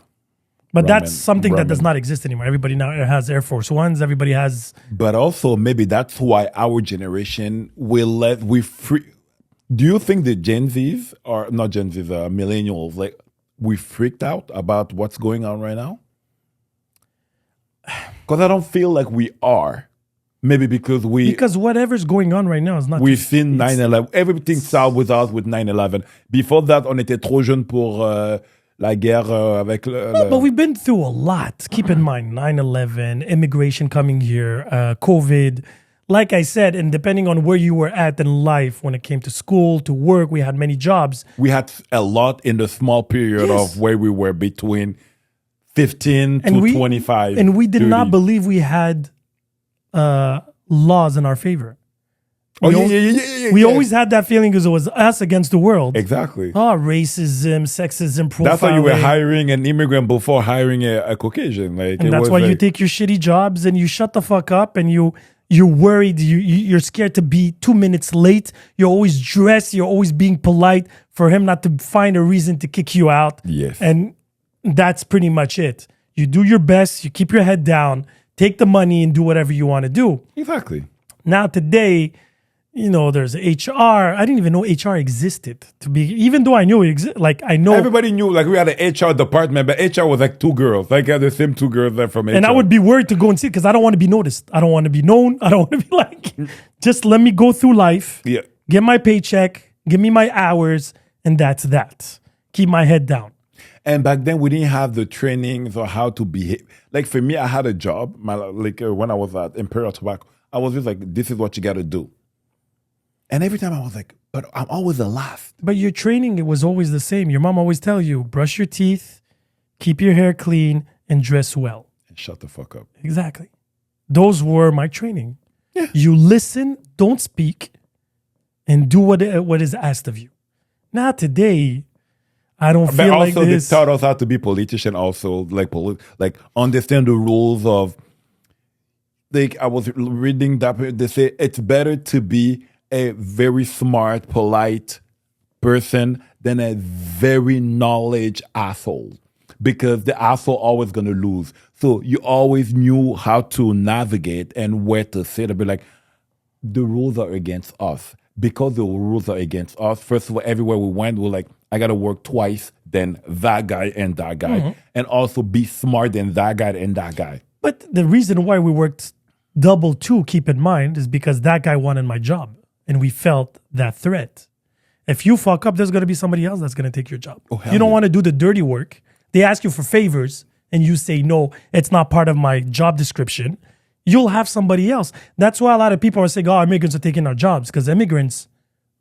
A: But that's
B: Ramen,
A: something that does
B: ramen.
A: not exist anymore. Everybody now has Air Force Ones. Everybody has...
B: But also, maybe that's why our generation free. Do you think the Gen Zs, or not Gen Zs, millennials, like we freaked out about what's going on right now? Because I don't feel like we are. Maybe because
A: Because whatever's going on right now is not...
B: we've seen 9/11. Everything started with us with 9/11. Before that, on était trop jeune pour la guerre avec
A: But we've been through a lot. Keep in mind, 9/11, immigration coming here, COVID. Like I said, and depending on where you were at in life, when it came to school, to work, we had many jobs.
B: We had a lot in the small period
A: Yes.
B: of where we were between 15
A: And
B: to 25.
A: And we did
B: 30.
A: not believe we had laws in our favor.
B: Oh,
A: We always had that feeling because it was us against the world.
B: Exactly.
A: Oh, racism, sexism, profiling.
B: That's why you were hiring an immigrant before hiring a Caucasian. Like,
A: And
B: it
A: that's
B: was
A: why you
B: like-
A: take your shitty jobs and you shut the fuck up and you're worried. You're scared to be 2 minutes late. You're always dressed. You're always being polite for him not to find a reason to kick you out.
B: Yes.
A: And that's pretty much it. You do your best. You keep your head down. Take the money and do whatever you want to do.
B: Exactly.
A: Now today, there's HR. I didn't even know HR existed. Even though I knew it existed. Like I know
B: Everybody knew, like, we had an HR department, but HR was like 2 girls. Like, I had the same 2 girls there from HR.
A: And I would be worried to go and see because I don't want to be noticed. I don't want to be known. I don't want to be like, just let me go through life,
B: Yeah.
A: get my paycheck, give me my hours, and that's that. Keep my head down.
B: And back then, we didn't have the trainings or how to behave. Like, for me, I had a job. When I was at Imperial Tobacco, I was just like, this is what you got to do. And every time I was like, but I'm always the last.
A: But your training, it was always the same. Your mom always tell you, brush your teeth, keep your hair clean, and dress well.
B: And shut the fuck up.
A: Exactly. Those were my training.
B: Yeah.
A: You listen, don't speak, and do what is asked of you. Now today, I don't
B: But
A: feel like
B: also,
A: this.
B: they taught us how to be politician also, like understand the rules of, like, I was reading that, they say it's better to be a very smart, polite person than a very knowledge asshole. Because the asshole always gonna lose. So you always knew how to navigate and where to sit and be like, the rules are against us. Because the rules are against us, first of all, everywhere we went, we're like, I gotta work twice than that guy and that guy. And also be smart than that guy and that guy.
A: But the reason why we worked double two, keep in mind, is because that guy wanted my job. and we felt that threat. If you fuck up, there's going to be somebody else that's going to take your job. You don't want to do the dirty work. They ask you for favors and you say, no, it's not part of my job description. You'll have somebody else. That's why a lot of people are saying, oh, immigrants are taking our jobs, because immigrants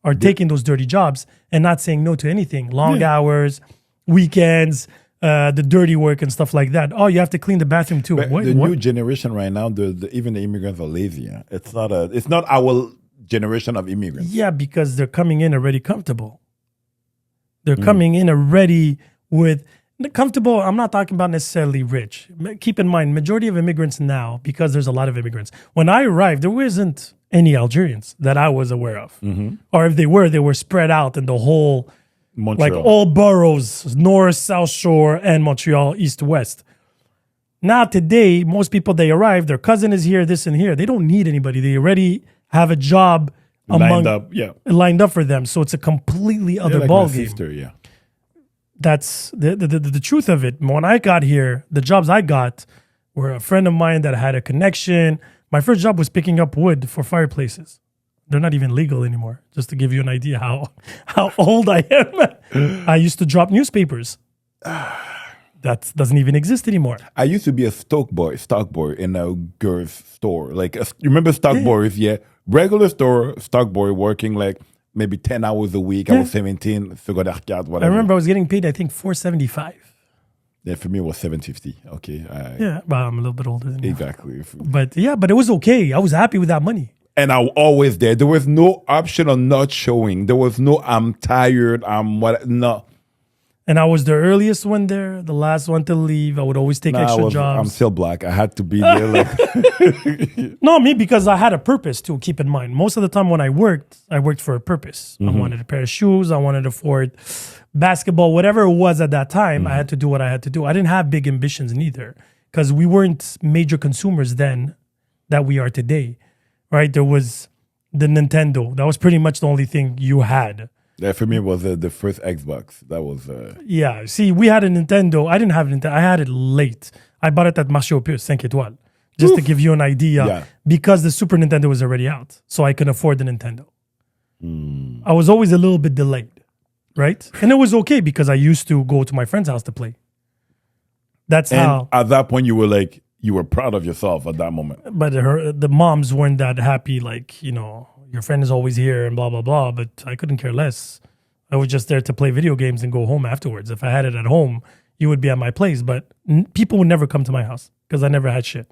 A: are taking those dirty jobs and not saying no to anything. Long hours, weekends, the dirty work and stuff like that. Oh, you have to clean the bathroom too.
B: But the new generation right now, even the immigrants are lazy. Huh? It's not our generation of immigrants.
A: Yeah, because they're coming in already comfortable. They're coming in already with comfortable. I'm not talking about necessarily rich. Keep in mind, majority of immigrants now, because there's a lot of immigrants. When I arrived, there wasn't any Algerians that I was aware of. Or if they were spread out in the whole,
B: Montreal.
A: like all boroughs, North, South Shore, and Montreal, East, West. Now today, most people, they arrive, their cousin is here, this and here. They don't need anybody. They already have a job lined up for them. So it's a completely other
B: like
A: ball
B: my
A: game.
B: sister, yeah.
A: That's the truth of it. When I got here, the jobs I got were a friend of mine that had a connection. My first job was picking up wood for fireplaces. They're not even legal anymore, just to give you an idea how old I am. I used to drop newspapers. That doesn't even exist anymore.
B: I used to be a stock boy in a girl's store. Like, you remember stock boys? Yeah. Regular store, stock boy working like maybe 10 hours a week. I was 17, figure d'arcade, whatever.
A: I remember I was getting paid, I think, $4.75.
B: Yeah, for me it was $7.50. Okay.
A: Yeah, well, I'm a little bit older than you.
B: Exactly.
A: But it was okay. I was happy with that money.
B: And I was always there. There was no option of not showing. There was no, I'm tired, no.
A: And I was the earliest one there, the last one to leave. I would always take extra jobs.
B: I'm still black. I had to be there. Like.
A: No, me, because I had a purpose to keep in mind. Most of the time when I worked for a purpose. I wanted a pair of shoes. I wanted to afford basketball, whatever it was at that time. I had to do what I had to do. I didn't have big ambitions neither, because we weren't major consumers then that we are today, right? There was the Nintendo. That was pretty much the only thing you had.
B: Yeah, for me, it was the first Xbox. That was...
A: Yeah, see, we had a Nintendo. I didn't have a Nintendo. I had it late. I bought it at Marché aux Puces, 5 étoiles. Just to give you an idea, because the Super Nintendo was already out. So I could afford the Nintendo. I was always a little bit delayed, right? And it was okay, because I used to go to my friend's house to play. That's how...
B: At that point, you were proud of yourself at that moment.
A: But the moms weren't that happy, like, your friend is always here and blah, blah, blah. But I couldn't care less. I was just there to play video games and go home afterwards. If I had it at home, you would be at my place. But people would never come to my house because I never had shit.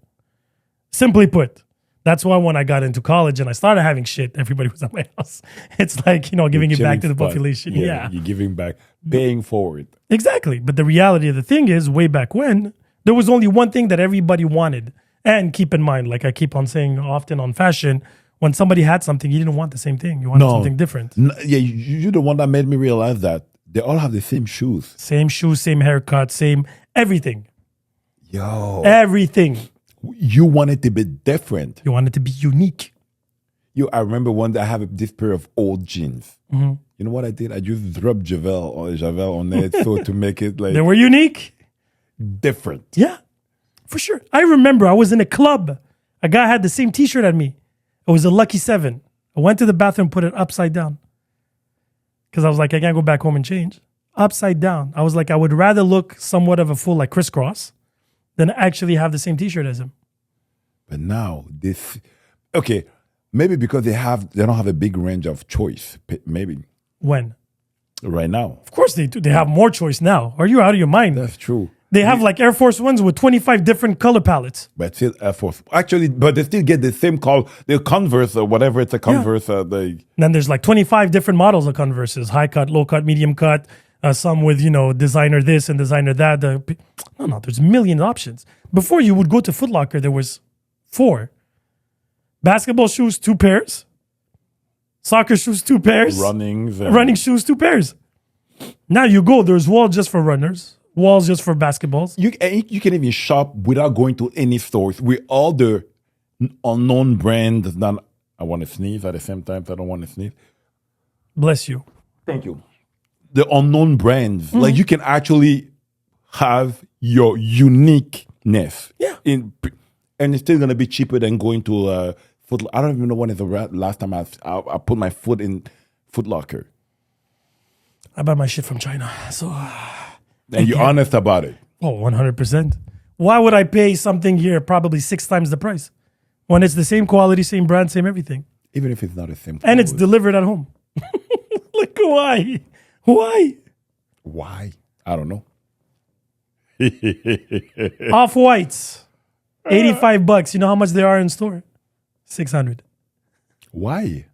A: Simply put, that's why when I got into college and I started having shit, everybody was at my house. It's like, giving it back to the population. Yeah.
B: You're giving back, paying forward.
A: Exactly. But the reality of the thing is, way back when, there was only one thing that everybody wanted. And keep in mind, like I keep on saying often on fashion, when somebody had something, you didn't want the same thing. You wanted something different.
B: Yeah, you're the one that made me realize that they all have the same shoes.
A: Same shoes, same haircut, same everything.
B: Yo.
A: Everything.
B: You want it to be different.
A: You want it to be unique.
B: I remember one day I have this pair of old jeans. You know what I did? I just dropped Javel on it so to make it like...
A: They were unique.
B: Different.
A: Yeah, for sure. I remember I was in a club. A guy had the same t-shirt as me. It was a Lucky 7. I went to the bathroom, put it upside down. Because I was like, I can't go back home and change. Upside down. I was like, I would rather look somewhat of a fool like Criss Cross than actually have the same t-shirt as him.
B: But now, okay, maybe because they don't have a big range of choice. Maybe.
A: When?
B: Right now.
A: Of course they do. They have more choice now. Are you out of your mind?
B: That's true.
A: They have like Air Force Ones with 25 different color palettes.
B: But still Air Force. Actually, but they still get the same call. The Converse or whatever, it's a Converse.
A: Then there's like 25 different models of Converses. High cut, low cut, medium cut. Some with, designer this and designer that. No, there's a million options. Before you would go to Foot Locker, there was 4. Basketball shoes, 2 pairs. Soccer shoes, 2 pairs. Running shoes, 2 pairs. Now you go, there's walls just for runners. Walls just for basketballs.
B: You can even shop without going to any stores with all the unknown brands that I want to sneeze at the same time. I don't want to sneeze.
A: Bless you.
B: Thank you. The unknown brands. Like you can actually have your uniqueness.
A: Yeah.
B: And it's still going to be cheaper than going to I don't even know when is the last time I put my foot in Foot Locker.
A: I buy my shit from China. So,
B: And you're honest about it.
A: oh, 100%. Why would I pay something here probably 6 times the price when it's the same quality, same brand, same everything?
B: Even if it's not the same.
A: And it's
B: quality.
A: delivered at home. Like, why? Why?
B: Why? I don't know.
A: Off-whites, $85. You know how much they are in store? 600.
B: Why?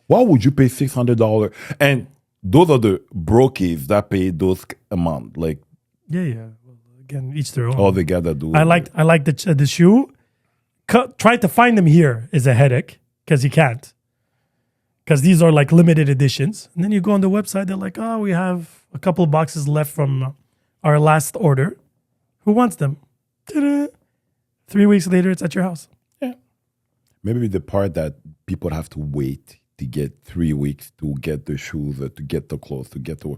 B: Why would you pay $600? And those are the brokies that pay those amount. Like
A: Yeah. Well, again, each their own.
B: all they gotta do.
A: I like the shoe. Try to find them here is a headache because you can't. Because these are like limited editions. And then you go on the website, they're like, oh, we have a couple of boxes left from our last order. Who wants them? Ta-da. 3 weeks later, it's at your house.
B: Yeah. Maybe the part that people have to wait to get 3 weeks to get the shoes, or to get the clothes, to get the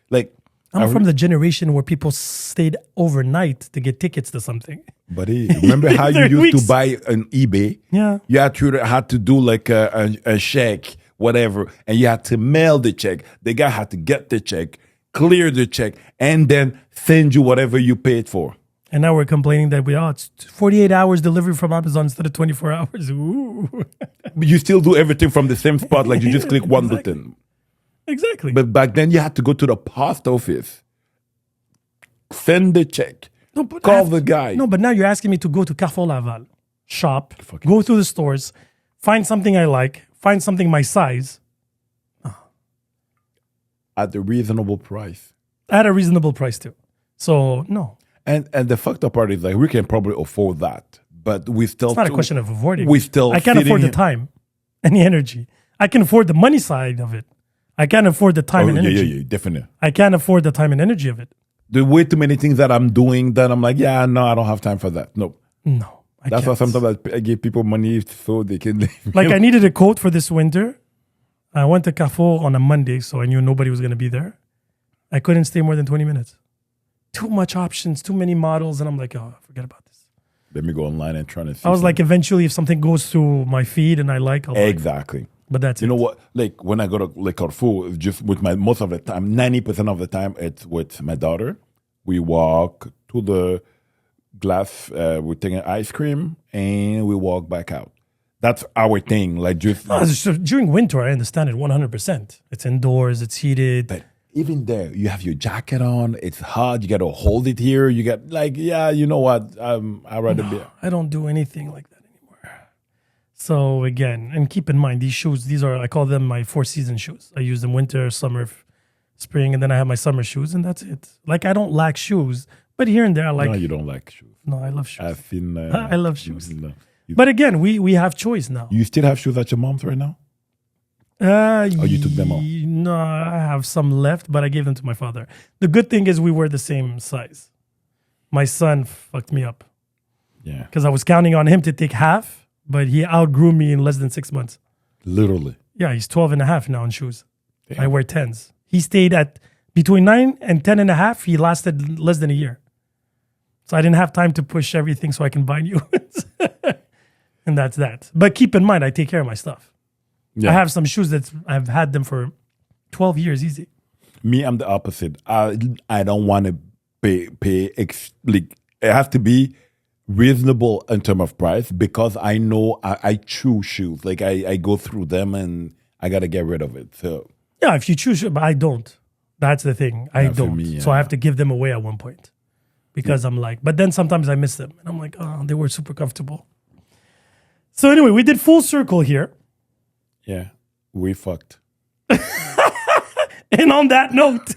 B: like.
A: I'm from the generation where people stayed overnight to get tickets to something.
B: Buddy, remember how you
A: 3
B: used
A: weeks.
B: to buy on eBay?
A: Yeah.
B: You had to do like a check, whatever, and you had to mail the check. The guy had to get the check, clear the check, and then send you whatever you paid for.
A: And now we're complaining that it's 48 hours delivery from Amazon instead of 24 hours. Ooh.
B: But you still do everything from the same spot, like you just click one button.
A: Exactly.
B: But back then, you had to go to the post office, send the check,
A: No, but
B: call the guy.
A: No, but now you're asking me to go to Carrefour Laval, shop,
B: Fucking-
A: go through the stores, find something I like, find something my size
B: At a reasonable price.
A: at a reasonable price too. So no,
B: And the fucked up part is like we can probably afford that, but we still.
A: it's not a question of avoiding.
B: We still.
A: I can't afford the
B: fitting
A: time and the energy. I can afford the money side of it. I can't afford the time and energy.
B: Yeah, definitely.
A: I can't afford the time and energy of it.
B: There are way too many things that I'm doing that I'm like, yeah, no, I don't have time for that. No.
A: No, I
B: That's why
A: can't.
B: sometimes I give people money so they can leave.
A: Like I needed a coat for this winter. I went to Carrefour on a Monday, so I knew nobody was going to be there. I couldn't stay more than 20 minutes. Too much options, too many models, and I'm like, oh, forget about this.
B: Let me go online and try to see.
A: I was like, eventually, if something goes through my feed and I like, I'll buy it.
B: exactly.
A: But that's
B: You
A: it.
B: know what? Like when I go to like Carrefour, it's just with my most of the time, 90% of the time, it's with my daughter. We walk to the glass, we're taking ice cream, and we walk back out. That's our thing. Like just.
A: No, it's just- during winter, I understand it 100%. It's indoors, it's heated.
B: But even there, you have your jacket on. It's hot. You got to hold it here. You got like, yeah, you know what? I'd rather be.
A: I don't do anything like that anymore. So again, and keep in mind, these shoes, I call them my 4-season shoes. I use them winter, summer, spring, and then I have my summer shoes, and that's it. Like I don't lack shoes, but here and there I like.
B: No, you don't like shoes.
A: No, I love shoes.
B: I've seen.
A: I love shoes.
B: No.
A: But again, we have choice now.
B: You still have shoes at your mom's right now? You took them off?
A: No, I have some left, but I gave them to my father. The good thing is we were the same size. My son fucked me up
B: Yeah.
A: because I was counting on him to take half, but he outgrew me in less than 6 months.
B: Literally.
A: Yeah, he's 12 and a half now in shoes.
B: Damn.
A: I wear 10s. He stayed at between 9 and 10 and a half. He lasted less than a year. So I didn't have time to push everything so I can buy new ones. And that's that. But keep in mind, I take care of my stuff.
B: Yeah.
A: I have some shoes that I've had them for 12 years easy.
B: Me, I'm the opposite. I don't want to pay like it has to be reasonable in terms of price because I know I choose shoes. Like I go through them and I gotta get rid of it. So
A: Yeah, if you choose, but I don't. That's the thing. I
B: for
A: don't.
B: me,
A: So I
B: yeah.
A: have to give them away at one point because I'm like, but then sometimes I miss them and I'm like, oh, they were super comfortable. So anyway, we did full circle here.
B: yeah, we fucked.
A: And on that note,